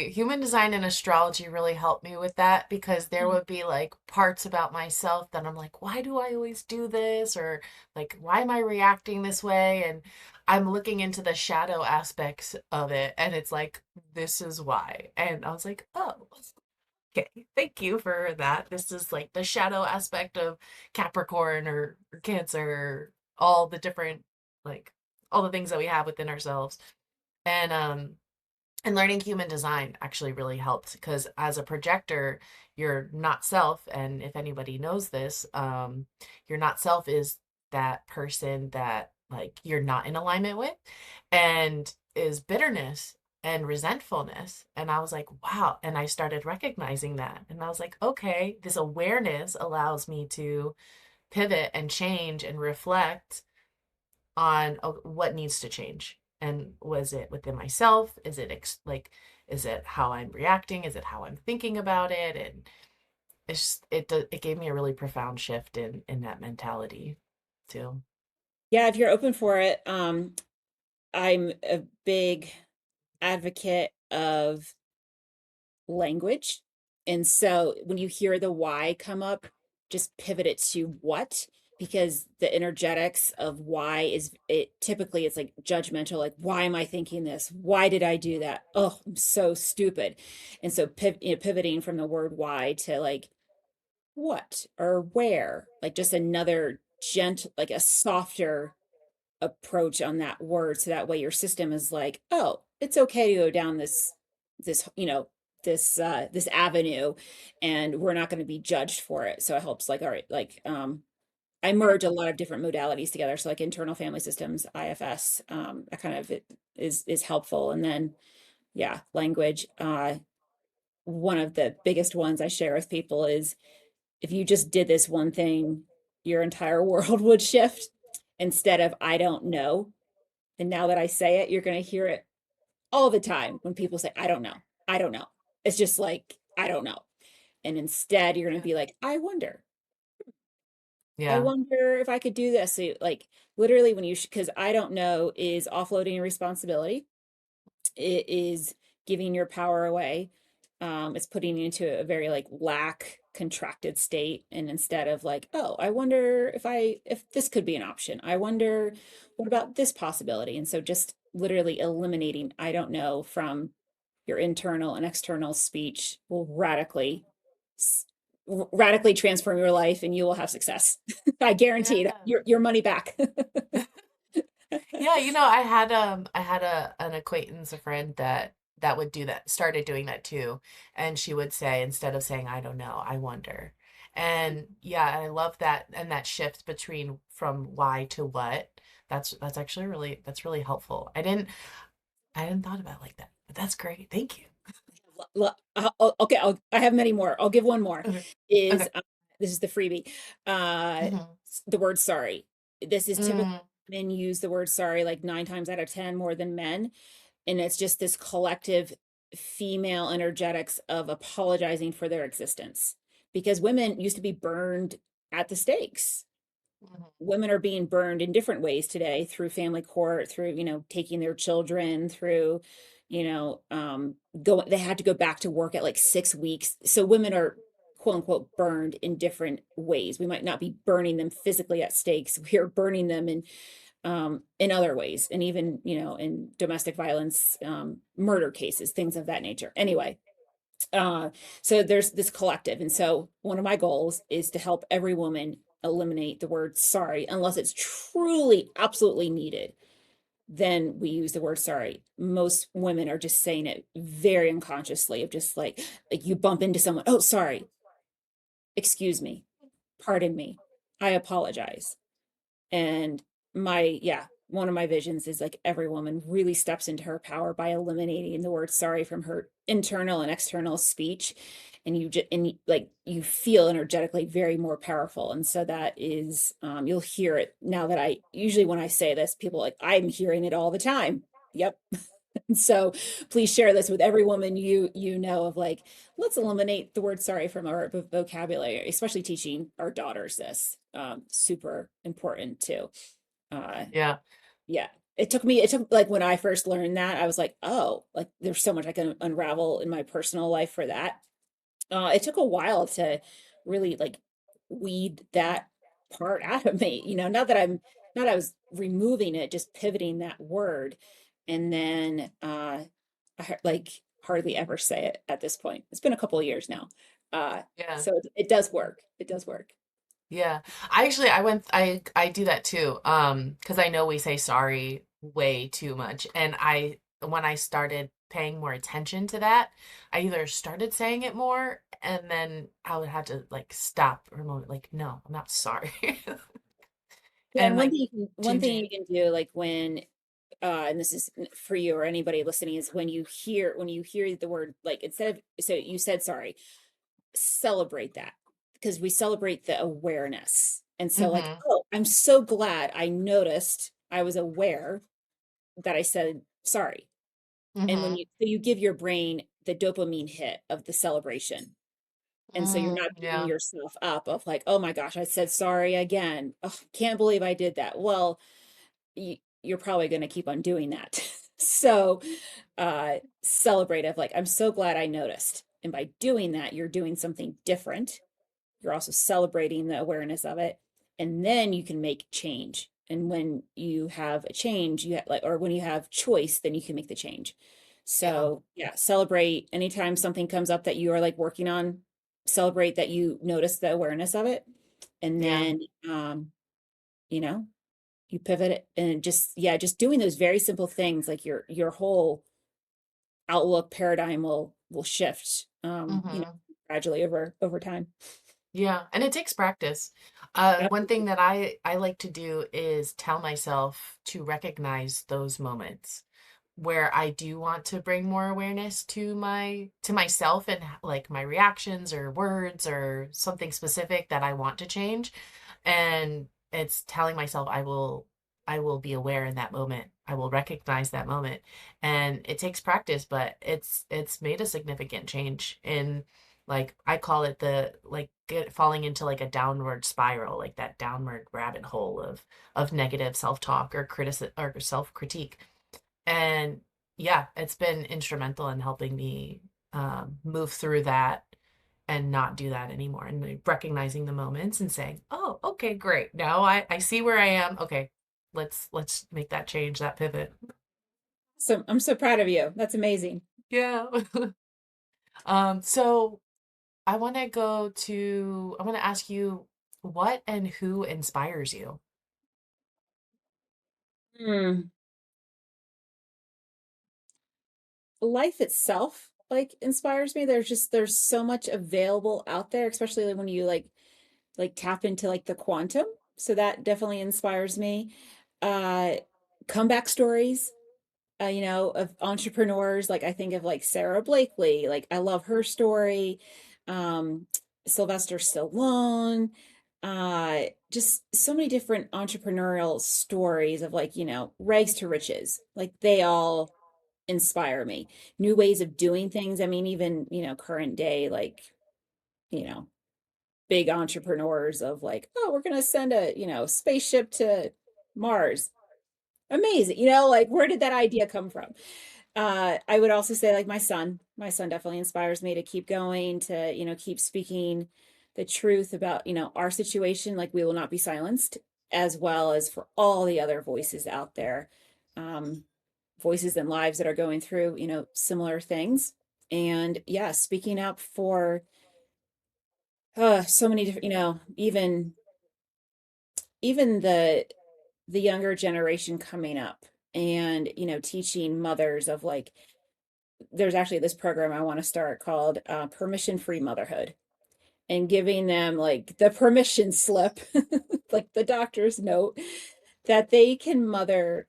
Human design and astrology really helped me with that because there would be like parts about myself that I'm like, why do I always do this? Or like, why am I reacting this way? And I'm looking into the shadow aspects of it, and it's like, this is why. And I was like, oh, okay, thank you for that. This is like the shadow aspect of Capricorn or Cancer, or all the different, like, all the things that we have within ourselves. And and learning human design actually really helped because as a projector, you're not self. And if anybody knows this, your not self is that person that like you're not in alignment with and is bitterness and resentfulness. And I was like, wow. And I started recognizing that. And I was like, okay, this awareness allows me to pivot and change and reflect on what needs to change. And was it within myself? Is it is it how I'm reacting? Is it how I'm thinking about it? And it gave me a really profound shift in that mentality too. Yeah, if you're open for it, I'm a big advocate of language. And so when you hear the why come up, just pivot it to what, because the energetics of why is it typically it's like judgmental, like, why am I thinking this? Why did I do that? Oh, I'm so stupid. And so pivoting from the word why to like what or where, like just another gentle, like a softer approach on that word, so that way your system is like, oh, it's okay to go down this this avenue, and we're not going to be judged for it. So it helps, like, all right, like I merge a lot of different modalities together, so like internal family systems, IFS, that kind of it is helpful. And then yeah, language, one of the biggest ones I share with people is if you just did this one thing, your entire world would shift. Instead of I don't know, and now that I say it, you're going to hear it all the time when people say, I don't know. I don't know. It's just like, I don't know. And instead, you're going to Yeah. be like, I wonder. I Yeah. wonder if I could do this. So, like, literally, when because I don't know is offloading responsibility. It is giving your power away. It's putting you into a very like lack contracted state. And instead of like, oh, I wonder if this could be an option. I wonder, what about this possibility? And so just literally eliminating, I don't know, from your internal and external speech will radically transform your life, and you will have success. I guarantee it. Yeah. Your money back. Yeah, I had an acquaintance, a friend that would do that, started doing that too. And she would say, instead of saying, I don't know, I wonder. And yeah, I love that, and that shift between from why to what. That's actually that's really helpful. I hadn't thought about it like that, but that's great. Thank you. Okay, I have many more. I'll give one more. Okay. Is Okay. this is the freebie? Uh, Hmm. the word sorry. This is typically, Mm, men use the word sorry like 9 times out of 10 more than men, and it's just this collective female energetics of apologizing for their existence. Because women used to be burned at the stakes. mhm. Women are being burned in different ways today through family court, through taking their children, through they had to go back to work at like 6 weeks. So women are quote unquote burned in different ways. We might not be burning them physically at stakes. We are burning them in other ways, and even, in domestic violence, murder cases, things of that nature. Anyway, uh, so there's this collective. And so one of my goals is to help every woman eliminate the word sorry, unless it's truly absolutely needed. Then we use the word sorry. Most women are just saying it very unconsciously, of just like you bump into someone, oh, sorry, excuse me, pardon me, I apologize. And one of my visions is like every woman really steps into her power by eliminating the word sorry from her internal and external speech. And like you feel energetically very more powerful. And so that is, you'll hear it now that usually when I say this, people are like, I'm hearing it all the time. Yep. And so please share this with every woman you know of, like, let's eliminate the word sorry from our vocabulary, especially teaching our daughters this. Super important too. Uh, Yeah. yeah. It took like when I first learned that, I was like, oh, like there's so much I can unravel in my personal life for that. It took a while to really like weed that part out of me, not that I was removing it, just pivoting that word. And then like hardly ever say it at this point. It's been a couple of years now. Yeah. So it does work. It does work. Yeah. I do that too. Because I know we say sorry way too much. And when I started paying more attention to that, I either started saying it more and then I would have to like stop for a moment, like, no, I'm not sorry. Yeah, and And like one thing changing. you can do, like when and this is for you or anybody listening, is when you hear the word, like, instead of, so you said sorry, celebrate that, because we celebrate the awareness. And so like, Mm-hmm. oh, I'm so glad I noticed, I was aware that I said sorry. And when Mm-hmm. you give your brain the dopamine hit of the celebration. And so you're Mm, not beating yeah. yourself up of like, oh my gosh, I said sorry again. Oh, can't believe I did that. Well, you're probably going to keep on doing that. So celebrate of like, I'm so glad I noticed. And by doing that, you're doing something different. You're also celebrating the awareness of it. And then you can make change. And when you have a change, or when you have choice, then you can make the change. Yeah. So yeah, celebrate anytime something comes up that you are like working on, celebrate that you notice the awareness of it. And Yeah. then, you know, you pivot it, and just doing those very simple things, like your whole outlook paradigm will shift, Mm-hmm. gradually over time. Yeah, and it takes practice. One thing Absolutely. that I like to do is tell myself to recognize those moments where I do want to bring more awareness to myself and like my reactions or words or something specific that I want to change. And it's telling myself I will be aware in that moment. I will recognize that moment. And it takes practice, but it's made a significant change in, like, I call it the like falling into like a downward spiral, like that downward rabbit hole of negative self-talk or criticism or self-critique. And yeah, it's been instrumental in helping me move through that and not do that anymore, and like, recognizing the moments and saying, oh, okay, great, now I see where I am. Okay, let's make that change, that pivot. So I'm so proud of you. That's amazing. Yeah. So I want to ask you, what and who inspires you? Hmm. Life itself like inspires me. There's so much available out there, especially like when you like tap into like the quantum. So that definitely inspires me. Uh Comeback stories, of entrepreneurs. Like I think of like Sarah Blakely, like I love her story. Um, Sylvester Stallone, just so many different entrepreneurial stories of like, rags to riches. Like they all inspire me. New ways of doing things. I mean, even, current day, like, you know, big entrepreneurs of like, oh, we're gonna send a, spaceship to Mars. Amazing. Like where did that idea come from? I would also say like my son definitely inspires me to keep going, to, keep speaking the truth about, our situation. Like we will not be silenced, as well as for all the other voices out there, um, voices and lives that are going through, similar things. And yeah, speaking up for so many different, even the younger generation coming up, and, teaching mothers of like, there's actually this program I want to start called Permission Free Motherhood, and giving them like the permission slip, like the doctor's note, that they can mother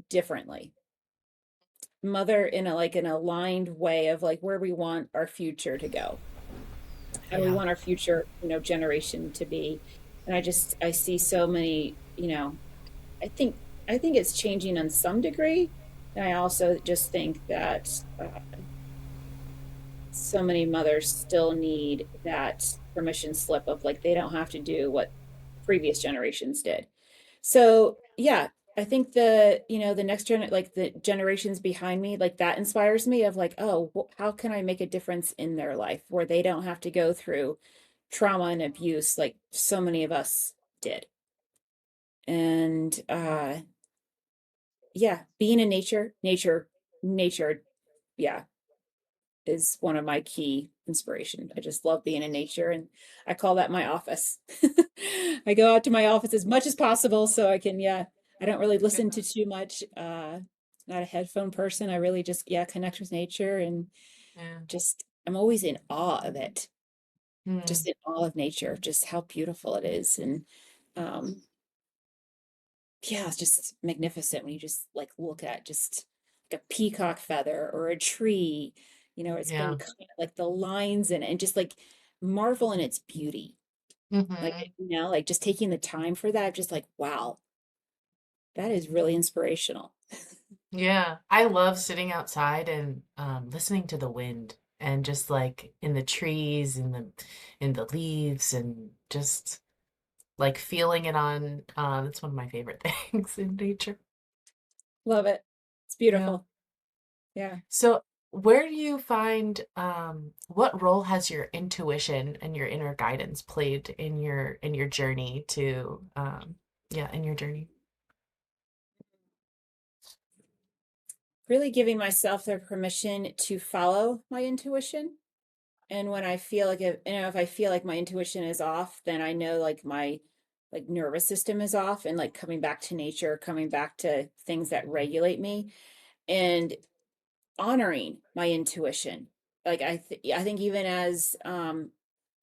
differently, mother in a like an aligned way of like where we want our future to go, how we Yeah. want our future, generation to be. And I see so many, I think I think it's changing on some degree. And I also just think that so many mothers still need that permission slip of like they don't have to do what previous generations did. So yeah, I think the next like the generations behind me, like that inspires me of like, oh, how can I make a difference in their life where they don't have to go through trauma and abuse like so many of us did. And yeah, being in nature, yeah, is one of my key inspiration. I just love being in nature, and I call that my office. I go out to my office as much as possible so I can, yeah, I don't really listen to too much. Not a headphone person. I really just, yeah, connect with nature, and Yeah. just I'm always in awe of it. Just Hmm. in awe of nature, just how beautiful it is. And um yeah, it's just magnificent when you just like look at just like a peacock feather or a tree, it's been Yeah. like the lines in it, and just like marvel in its beauty. Like, Hmm. like just taking the time for that, just like, wow, that is really inspirational. Yeah. I love sitting outside and listening to the wind and just like in the trees and the leaves and just like feeling it on. It's one of my favorite things in nature. Love it. It's Yeah. beautiful. Yeah. So, where do you find what role has your intuition and your inner guidance played in your journey to yeah, in your journey? Really giving myself the permission to follow my intuition. And when I feel like if I feel like my intuition is off, then I know like my like nervous system is off, and like coming back to nature, coming back to things that regulate me, and honoring my intuition. Like I think even as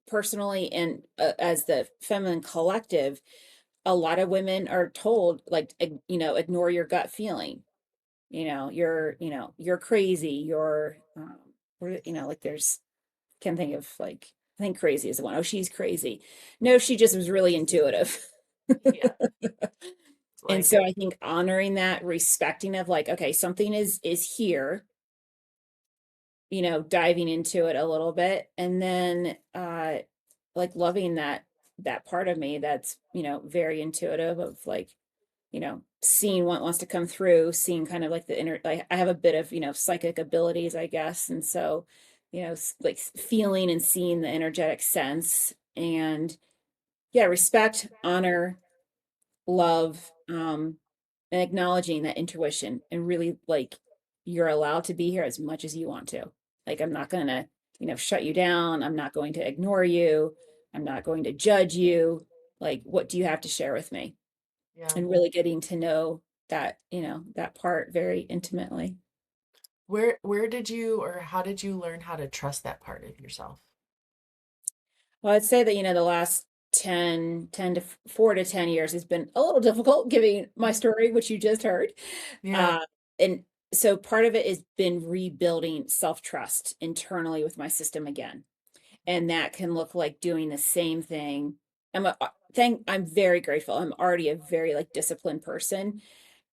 personally, and as the feminine collective, a lot of women are told like ignore your gut feeling. You're crazy, like there's can't think of like I think crazy is the one. Oh, she's crazy. No, she just was really intuitive. Yeah, And like so I think honoring that, respecting of like, okay, something is here, diving into it a little bit, and then like loving that part of me that's, very intuitive of like, seeing what wants to come through, seeing kind of like the inner, like I have a bit of, psychic abilities, I guess. And so, like feeling and seeing the energetic sense, and yeah, respect, honor, love, and acknowledging that intuition, and really like you're allowed to be here as much as you want to. Like I'm not going to, shut you down. I'm not going to ignore you. I'm not going to judge you. Like, what do you have to share with me? yeah. And really getting to know that, that part very intimately. Where did you or how did you learn how to trust that part of yourself? Well, I'd say that, the last 10 to 4 to 10 years has been a little difficult, giving my story, which you just heard. Yeah. Uh, and so part of it has been rebuilding self-trust internally with my system again. And that can look like doing the same thing. I'm very grateful. I'm already a very like disciplined person,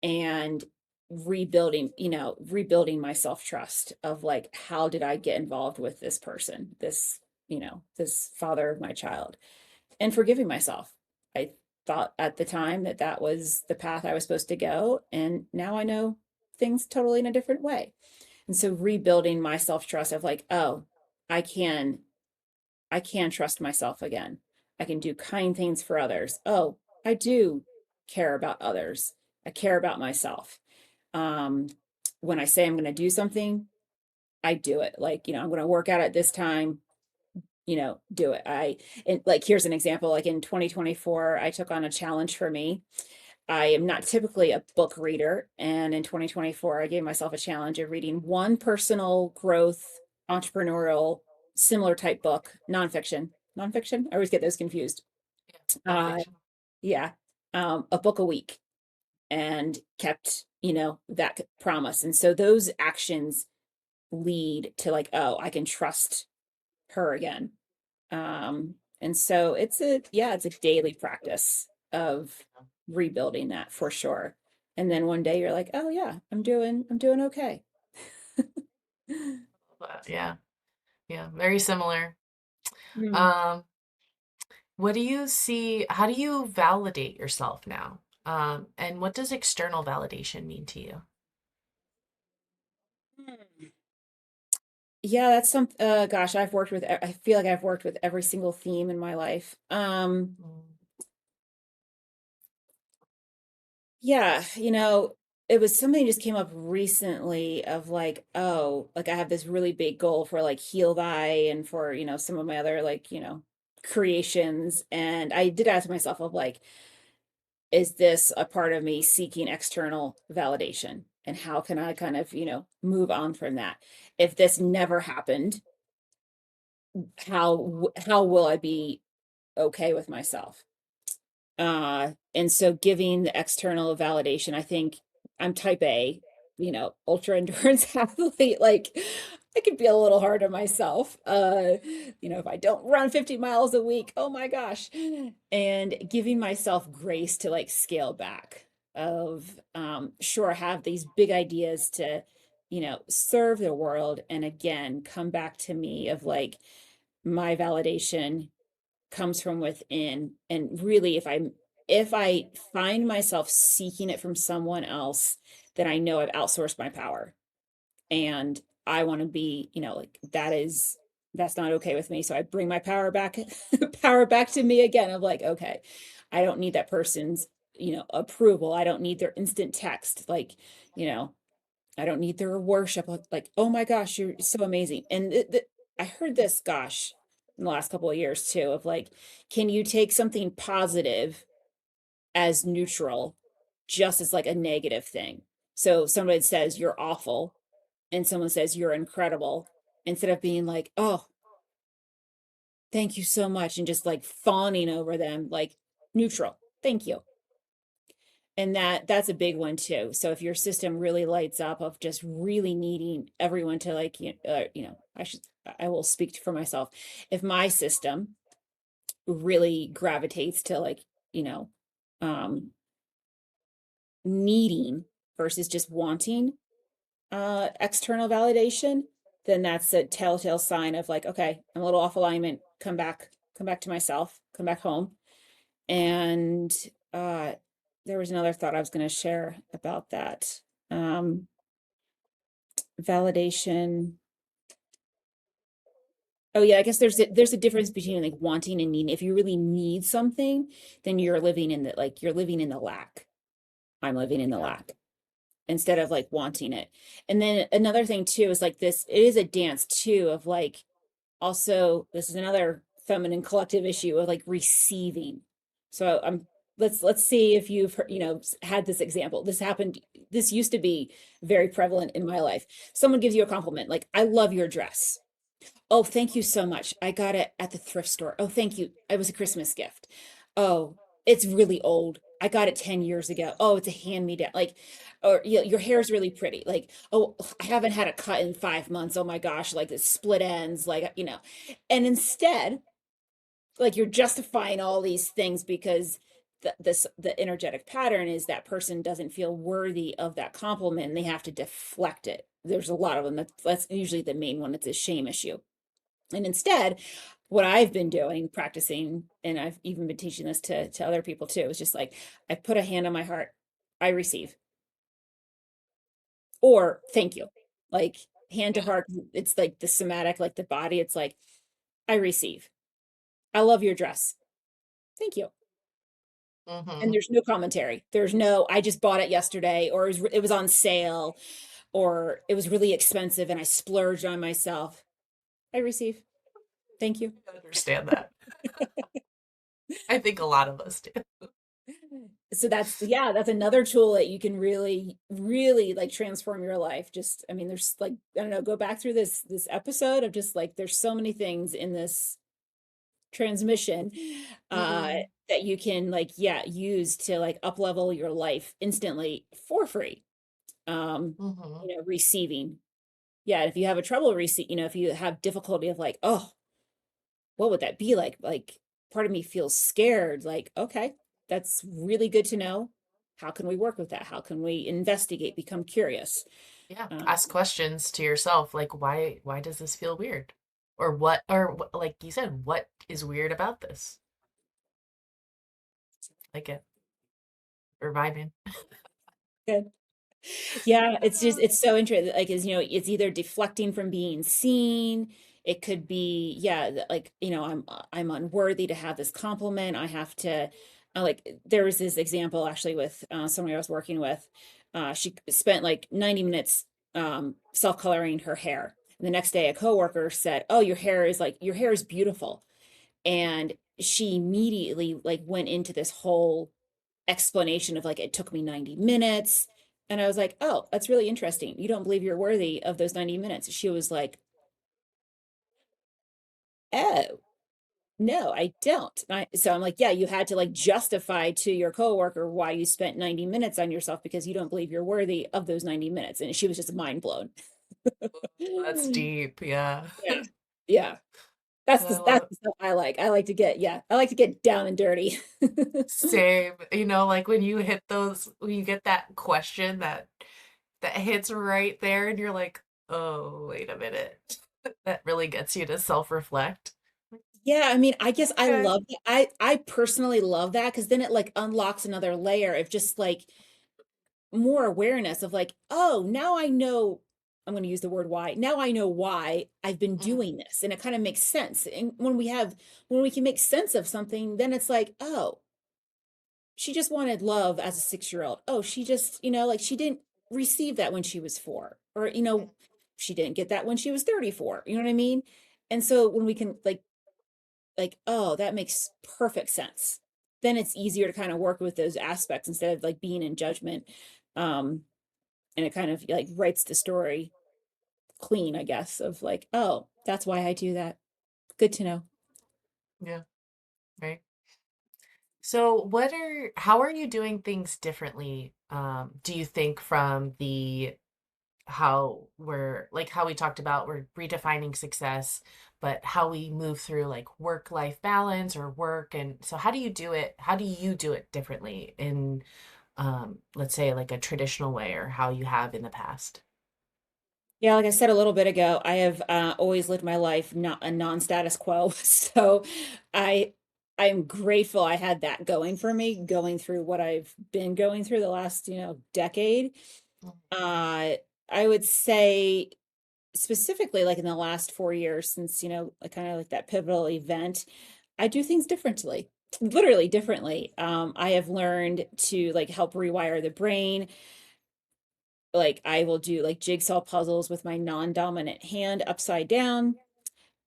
and rebuilding my self-trust of like, how did I get involved with this person, this father of my child, and forgiving myself. I thought at the time that that was the path I was supposed to go, and now I know things totally in a different way. And so rebuilding my self-trust of like, oh, I can I can trust myself again. I can do kind things for others. Oh, I do care about others. I care about myself. Um, when I say I'm going to do something, I do it. Like, I'm going to work out at this time, do it. And like, here's an example. Like in 2024, I took on a challenge for me. I am not typically a book reader. And in 2024, I gave myself a challenge of reading one personal growth, entrepreneurial, similar type book, nonfiction. Nonfiction? I always get those confused. Yeah, Uh, nonfiction. yeah. A book a week and kept, that promise. And so those actions lead to like, oh, I can trust her again. And so it's a daily practice of rebuilding that for sure. And then one day you're like, oh yeah, I'm doing okay. But yeah, yeah, very similar. Hmm. Um, what do you see? How do you validate yourself now? And what does external validation mean to you? Yeah, that's gosh, I feel like I've worked with every single theme in my life. Mm, Yeah, it was something just came up recently of like, oh, like I have this really big goal for like Heal Thy and for, some of my other like, creations. And I did ask myself of like, is this a part of me seeking external validation? And how can I kind of, move on from that? If this never happened, how will I be okay with myself? And so giving the external validation, I think I'm type A, ultra endurance athlete. Like I could be a little hard on myself. If I don't run 50 miles a week, oh my gosh. And giving myself grace to like scale back of sure, have these big ideas to, serve the world. And again, come back to me of like my validation comes from within. And really, if I find myself seeking it from someone else, then I know I've outsourced my power. And I want to be, like that's not okay with me. So I bring my power back, power back to me again of like, okay, I don't need that person's, approval. I don't need their instant text. Like, you know, I don't need their worship. Like, oh my gosh, you're so amazing. And I heard this, gosh, in the last couple of years too, of like, can you take something positive as neutral, just as like a negative thing? So somebody says you're awful, and someone says you're incredible, instead of being like, oh, thank you so much, and just like fawning over them, like neutral, thank you. And that's a big one too. So if your system really lights up of just really needing everyone to like, I will speak for myself. If my system really gravitates to like, you know, um, needing versus just wanting external validation, then that's a telltale sign of like, okay, I'm a little off alignment. Come back to myself, come back home. And uh, there was another thought I was going to share about that. Um, Validation. Oh yeah, I guess there's a difference between like wanting and needing. If you really need something, then you're living in the lack. I'm living in the yeah. lack instead of like wanting it. And then another thing too is like this, it is a dance too of like, also this is another feminine collective issue of like receiving. So let's see if you've had this example. This used to be very prevalent in my life. Someone gives you a compliment like, I love your dress. Oh, thank you so much. I got it at the thrift store. Oh, thank you. It was a Christmas gift. Oh, it's really old. I got it 10 years ago. Oh, it's a hand me down. Like, or your hair is really pretty. Like, oh, I haven't had a cut in 5 months. Oh my gosh, like the split ends, and instead, like you're justifying all these things because the energetic pattern is that person doesn't feel worthy of that compliment and they have to deflect it. There's a lot of them. That's usually the main one. It's a shame issue. And instead, what I've been doing, practicing, and I've even been teaching this to other people too, is just like, I put a hand on my heart, I receive, or thank you. Like, hand to heart, it's like the somatic, like the body. It's like, I receive. I love your dress. Thank you. And Mm-hmm. there's no commentary. There's no, I just bought it yesterday, or it was on sale, or it was really expensive and I splurged on myself. I receive. Thank you. I understand that. I think a lot of us do. So that's, yeah, that's another tool that you can really, really like transform your life. Just, I mean, there's like, I don't know, go back through this episode of just like, there's so many things in this transmission uh Mm-hmm. that you can like, yeah, use to like up level your life instantly for free. Um, Mm-hmm. receiving. Yeah, if you have a trouble if you have difficulty of like, oh, what would that be like? Like, part of me feels scared. Like, okay, that's really good to know. How can we work with that? How can we investigate, become curious? Yeah, Uh, ask questions to yourself like why does this feel weird? Like you said, what is weird about this? Like it or vibing. good. Yeah, it's just, it's so interesting. Like, is, it's either deflecting from being seen. It could be, yeah, like, I'm unworthy to have this compliment. I have to, like, there was this example actually with someone I was working with. She spent like 90 minutes self-coloring her hair. And the next day, a coworker said, "Oh, your hair is beautiful." And she immediately like went into this whole explanation of like, it took me 90 minutes. And I was like, oh, that's really interesting. You don't believe you're worthy of those 90 minutes. She was like, oh, no, I don't. So I'm like, yeah, you had to like justify to your coworker why you spent 90 minutes on yourself because you don't believe you're worthy of those 90 minutes. And she was just mind blown. That's deep, yeah. Yeah. Yeah. That's I that's love the stuff I like. I like to get down and dirty. same. Like when you get that question that hits right there and you're like, "Oh, wait a minute." That really gets you to self-reflect. Yeah, I mean, I guess I Okay. love that. I personally love that because then it like unlocks another layer of just like more awareness of like, oh, now I know, I'm going to use the word why. Now I know why I've been Mm, doing this, and it kind of makes sense. And when we can make sense of something, then it's like, oh, she just wanted love as a 6-year-old. Oh, she just, like she didn't receive that when she was 4, or she didn't get that when she was 34. You know what I mean? And so when we can oh, that makes perfect sense, then it's easier to kind of work with those aspects instead of like being in judgment. um and it kind of like writes the story clean, I guess, of like, oh, that's why I do that. Good to know. yeah, right. So how are you doing things differently, do you think from the how we talked about we're redefining success, but how we move through like work-life balance or work, and so how do you do it differently in let's say like a traditional way or how you have in the past? Yeah, like I said a little bit ago, I have always lived my life not a non-status quo. So I I'm grateful I had that going for me, going through what I've been going through the last, decade. Uh, I would say specifically like in the last 4 years since, like kind of like that pivotal event, I do things differently, literally differently. I have learned to like help rewire the brain. Like, I will do like jigsaw puzzles with my non-dominant hand upside down.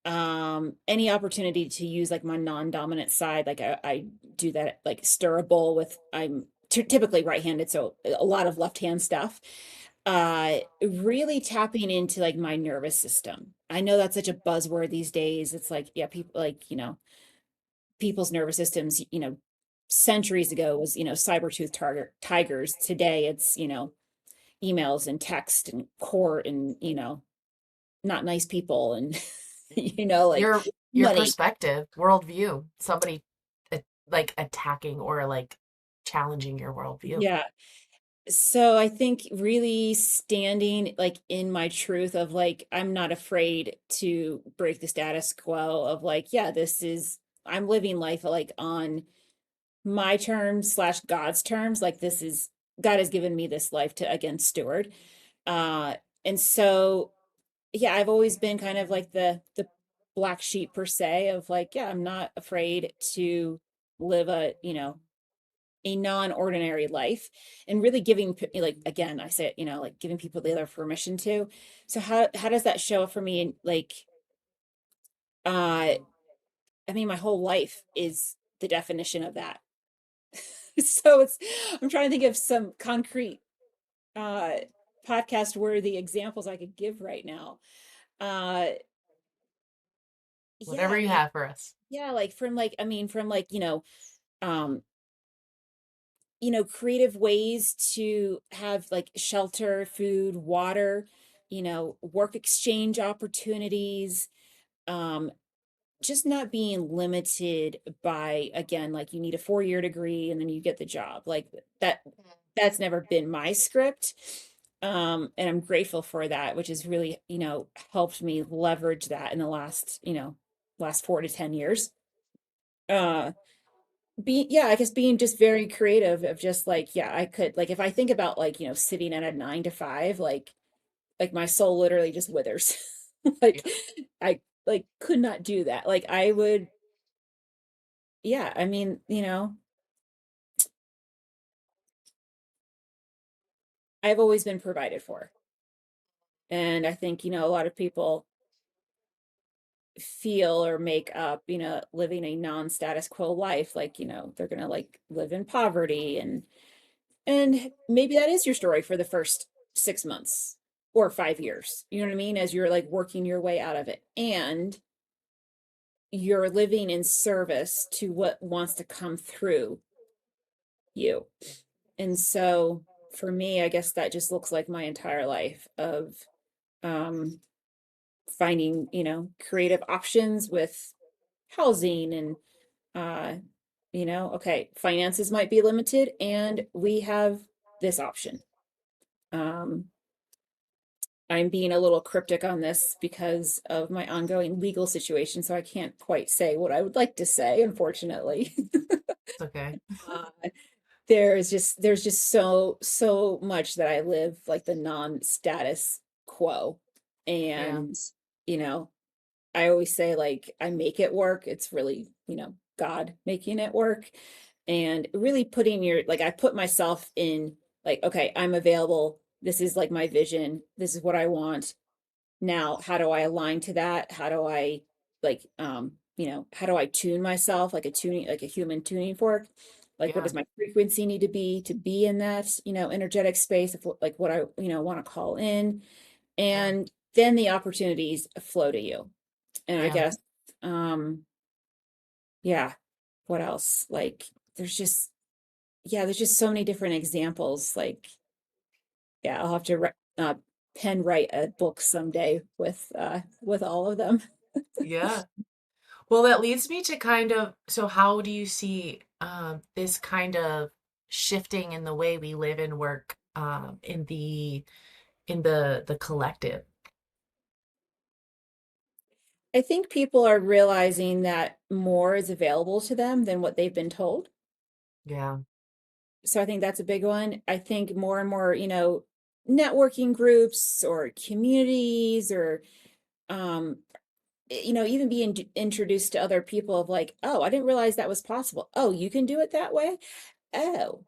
Any opportunity to use like my non-dominant side, like I do that, like stir a bowl with, I'm typically right-handed, so a lot of left hand stuff. Really tapping into like my nervous system. I know that's such a buzzword these days. It's like, yeah, people like, people's nervous systems, centuries ago was, saber-tooth tigers. Today it's, emails and text and court and, not nice people and, like Your money. perspective, worldview, somebody like attacking or like challenging your worldview. Yeah. So I think really standing like in my truth of like, I'm not afraid to break the status quo of like, yeah, I'm living life like on my terms slash God's terms. Like, God has given me this life to again steward. Uh, and so yeah, I've always been kind of like the black sheep per se of like, yeah, I'm not afraid to live a, a non-ordinary life and really giving like again, I say it, like giving people the other permission to. So how does that show up for me in like uh I mean my whole life is the definition of that. So I'm trying to think of some concrete uh podcast worthy examples I could give right now. Uh yeah, Whatever I you mean, have for us. yeah, like from like I mean from like, um creative ways to have like shelter, food, water, work exchange opportunities, um just not being limited by, again, like you need a 4-year degree and then you get the job. Like that that's never been my script. And I'm grateful for that, which has really, helped me leverage that in the last 4 to 10 years. Uh yeah, I guess being just very creative of just like, yeah, I could like if I think about like, sitting at a 9 to 5, like my soul literally just withers. Like Yeah. I like could not do that. Like I would, yeah, I mean, I've always been provided for. And I think, a lot of people feel or make up, living a non-status quo life, like, they're gonna like live in poverty and maybe that is your story for the first 6 months or 5 years. You know what I mean? As you're like working your way out of it. And you're living in service to what wants to come through you. And so for me, I guess that just looks like my entire life of um finding, creative options with housing and uh okay, finances might be limited and we have this option. Um I'm being a little cryptic on this because of my ongoing legal situation, so I can't quite say what I would like to say, unfortunately. It's okay. Uh, there's just so much that I live like the non-status quo. Yeah. And, you know, I always say like I make it work. It's really, God making it work and really putting your like I put myself in like, okay, I'm available. This is like my vision. This is what I want. Now, how do I align to that? How do I like how do I tune myself like a tuning like a human tuning fork? Like what Yeah. does my frequency need to be in that, energetic space of like what I, want to call in. Yeah. And then the opportunities flow to you. And I Yeah. guess yeah, what else? Like there's just yeah, there's just so many different examples. Like, yeah, I'll have to pen write a book someday with all of them. Yeah. Well, that leads me to kind of, so how do you see this kind of shifting in the way we live and work in the collective? I think people are realizing that more is available to them than what they've been told. Yeah. So I think that's a big one. I think more and more, networking groups or communities or um even being introduced to other people of like, oh, I didn't realize that was possible. Oh, you can do it that way. Oh,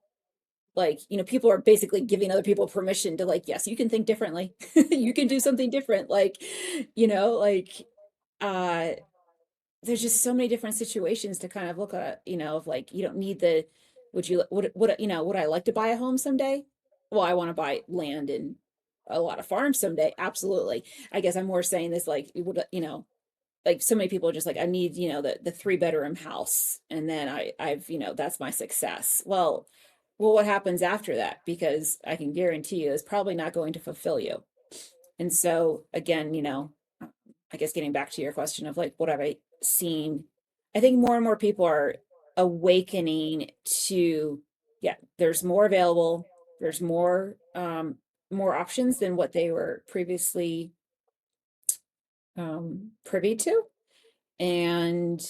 like, people are basically giving other people permission to like, yes, you can think differently. You can do something different. Like, like uh there's just so many different situations to kind of look at, of like, you don't need the, would I like to buy a home someday? Well, I want to buy land and a lot of farms someday. Absolutely. I guess I'm more saying this like, like so many people are just like, I need, the 3-bedroom house. And then I've, that's my success. Well, what happens after that? Because I can guarantee you it's probably not going to fulfill you. And so again, I guess getting back to your question of like, what have I seen? I think more and more people are awakening to, yeah, there's more available. There's more options than what they were previously privy to. And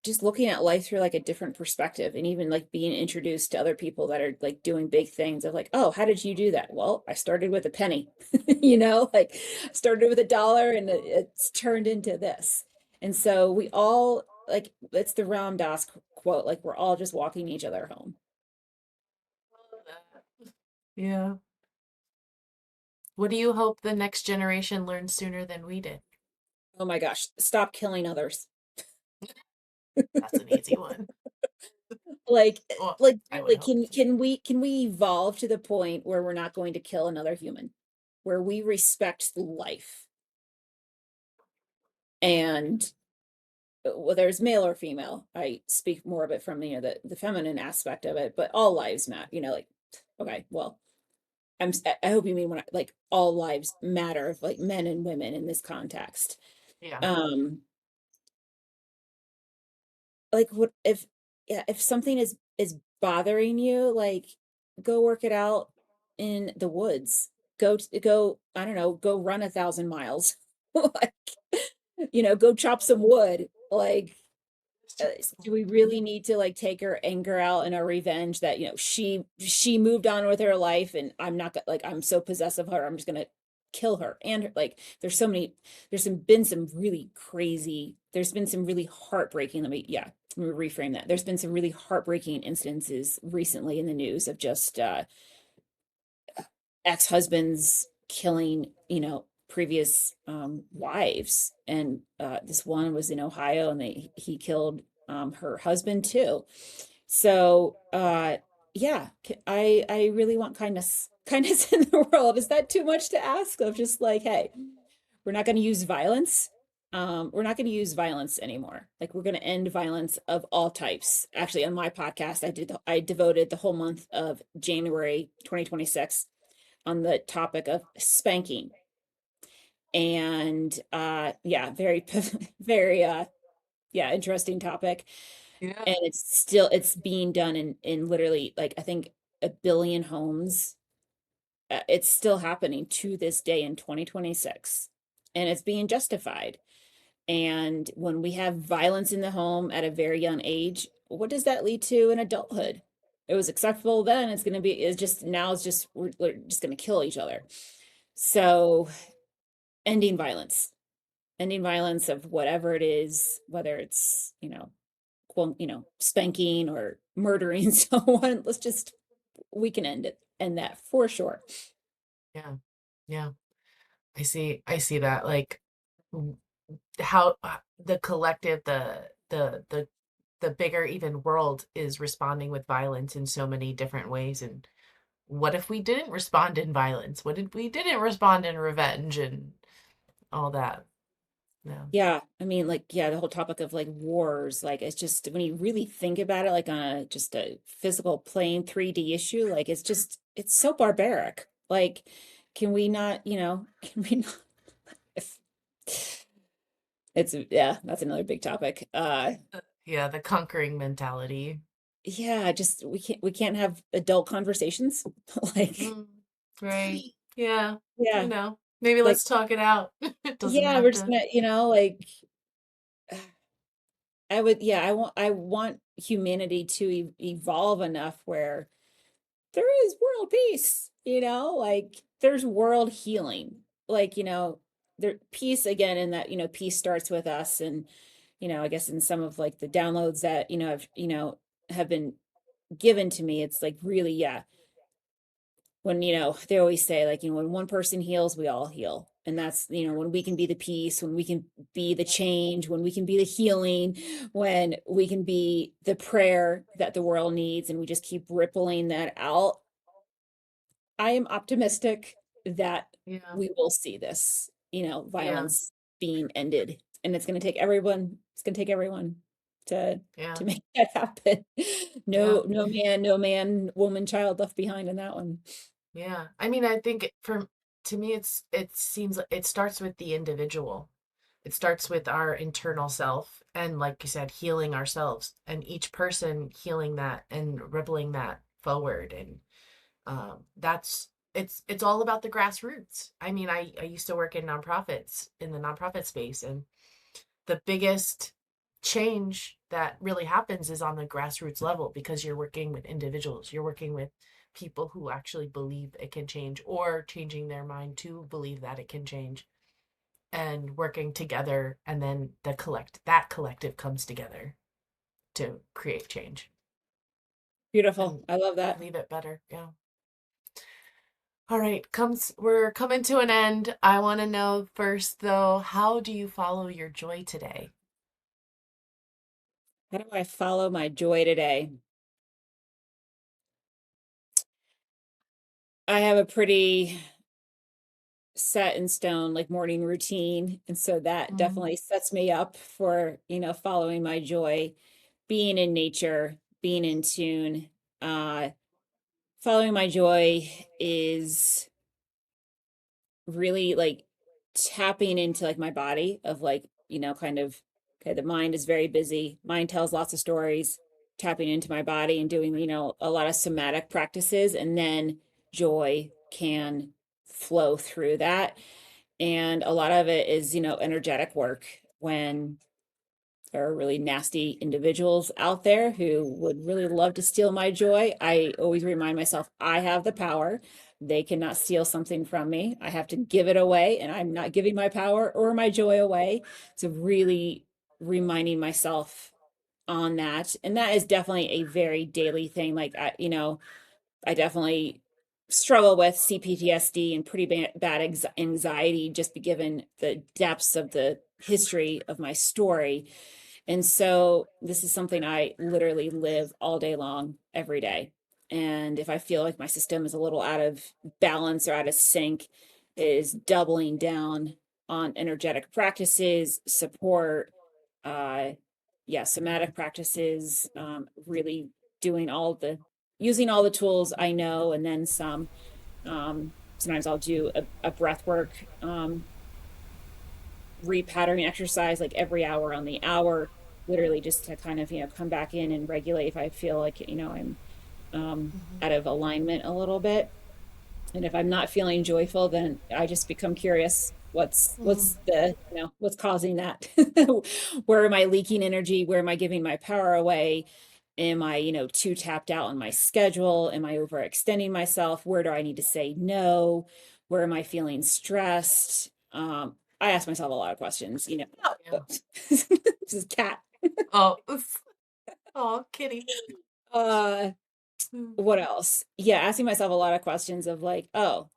just looking at life through like a different perspective, and even like being introduced to other people that are like doing big things of like, oh, how did you do that? Well, I started with a penny, like I started with $1 and it's turned into this. And so we all like, it's the Ram Dass quote, like we're all just walking each other home. Yeah. What do you hope the next generation learns sooner than we did? Oh my gosh, stop killing others. That's an easy one. Like, Well, like I would really, hope. can we evolve to the point where we're not going to kill another human, where we respect life? And whether it's male or female, I speak more of it from the feminine aspect of it, but all lives matter, like, okay, well, I hope you mean when like all lives matter, like men and women in this context. Yeah. Um, like what if, yeah, if something is bothering you, like go work it out in the woods. Go, I don't know, go run 1,000 miles. Like, go chop some wood. Like, uh, do we really need to like take her anger out and our revenge that she moved on with her life, and I'm not like, I'm so possessive of her, I'm just gonna kill her. And like there's been some really heartbreaking, let me reframe that. There's been some really heartbreaking instances recently in the news of just ex-husbands killing previous wives. And this one was in Ohio, and he killed her husband too. So yeah, I really want kindness in the world. Is that too much to ask, of just like, hey, we're not going to use violence. We're not going to use violence anymore. Like, we're going to end violence of all types. Actually, on my podcast, I devoted the whole month of January 2026 on the topic of spanking. And yeah, very very yeah, interesting topic. Yeah. And it's being done in literally, like, I think 1 billion homes. It's still happening to this day in 2026, and it's being justified. And when we have violence in the home at a very young age, what does that lead to in adulthood? It was acceptable then, it's going to be, it's just now, it's just, we're just going to kill each other. So ending violence, ending violence of whatever it is, whether it's, spanking or murdering someone. We can end that for sure. Yeah. Yeah. I see that, like, w- how the collective, the bigger even world is responding with violence in so many different ways. And what if we didn't respond in violence? What if we didn't respond in revenge and all that? Yeah. Yeah, I mean, like, yeah, the whole topic of like wars, like, it's just, when you really think about it, like on just a physical plane 3D issue, like, it's so barbaric. Like, can we not, can we not, if yeah, that's another big topic. Yeah, the conquering mentality. Yeah, just we can't have adult conversations. Like, Mm, right. Yeah. yeah, Maybe like, let's talk it out. It doesn't yeah, have we're just to. gonna, like, yeah, I want humanity to evolve enough where there is world peace, like there's world healing. Like, there peace again, and that, peace starts with us. And, I guess in some of like the downloads that, have been given to me, it's like, really, yeah, when, they always say, like, when one person heals, we all heal. And that's, when we can be the peace, when we can be the change, when we can be the healing, when we can be the prayer that the world needs, and we just keep rippling that out. I am optimistic that Yeah. we will see this, Yeah. violence being ended. And it's going to take everyone to Yeah. to make that happen. Yeah. No man, woman, child left behind in that one. Yeah. I mean, I think to me, it seems like it starts with the individual. It starts with our internal self, and like you said, healing ourselves, and each person healing that and rippling that forward. And it's all about the grassroots. I mean, I used to work in nonprofits, in the nonprofit space, and the biggest change that really happens is on the grassroots level, because you're working with individuals, you're working with people who actually believe it can change, or changing their mind to believe that it can change, and working together, and then that collective comes together to create change Beautiful. and I love that. leave it better. Yeah. All right, we're coming to an end. I want to know first though, how do you follow your joy today? How do I follow my joy today? I have a pretty set in stone like morning routine, and so that Mm-hmm. definitely sets me up for, following my joy, being in nature, being in tune. Uh Following my joy is really like tapping into like my body of like, kind of, okay, the mind is very busy. Mind tells lots of stories, tapping into my body and doing, a lot of somatic practices, and then joy can flow through that. And a lot of it is, energetic work. When there are really nasty individuals out there who would really love to steal my joy, I always remind myself I have the power. They cannot steal something from me. I have to give it away, and I'm not giving my power or my joy away. So, really reminding myself on that. And that is definitely a very daily thing. Like, I definitely struggle with CPTSD and pretty bad anxiety, just be given the depths of the history of my story. And so this is something I literally live all day long, every day. And if I feel like my system is a little out of balance or out of sync, it is doubling down on energetic practices, support, uh, yeah, somatic practices, really doing using all the tools I know, and then some. Sometimes I'll do a breath work, repatterning exercise like every hour on the hour, literally just to kind of, come back in and regulate if I feel like, I'm out of alignment a little bit. And if I'm not feeling joyful, then I just become curious. What's Mm-hmm. the, what's causing that? Where am I leaking energy? Where am I giving my power away? Am I, too tapped out on my schedule? Am I overextending myself? Where do I need to say no? Where am I feeling stressed? I ask myself a lot of questions, Yeah. this is cat. Oh, oh, kitty. Uh, Mm-hmm. what else? Yeah, asking myself a lot of questions of like, oh,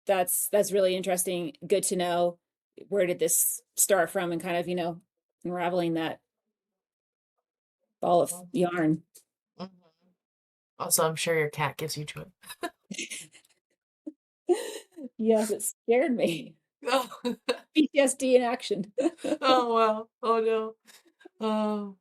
that's really interesting. Good to know. Where did this start from? And kind of, unraveling that ball of yarn. Also, I'm sure your cat gives you joy. Yes, it scared me. Oh, PTSD in action. oh wow. Oh no. Oh.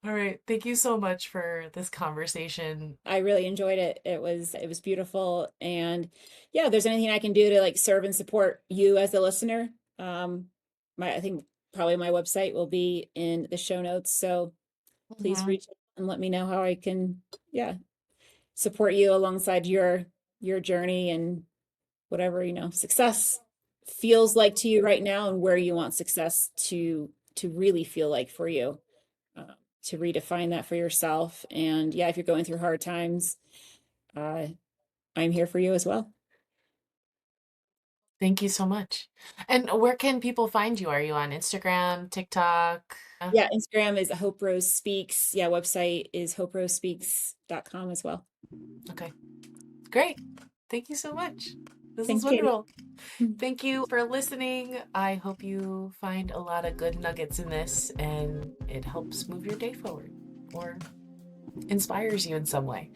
All right. Thank you so much for this conversation. I really enjoyed it. It was beautiful. And yeah, if there's anything I can do to like serve and support you as a listener, I think probably my website will be in the show notes. So please Mhm. reach out and let me know how I can, yeah, support you alongside your journey, and whatever, success feels like to you right now, and where you want success to really feel like for you, uh, to redefine that for yourself. And yeah, if you're going through hard times, uh, I'm here for you as well. Thank you so much. And where can people find you? Are you on Instagram, TikTok? Yeah, Instagram is Hope Rose Speaks. Yeah, website is hoperosespeaks.com as well. Okay. Great. Thank you so much. This was Thanks, Katie. wonderful. Thank you for listening. I hope you find a lot of good nuggets in this and it helps move your day forward or inspires you in some way.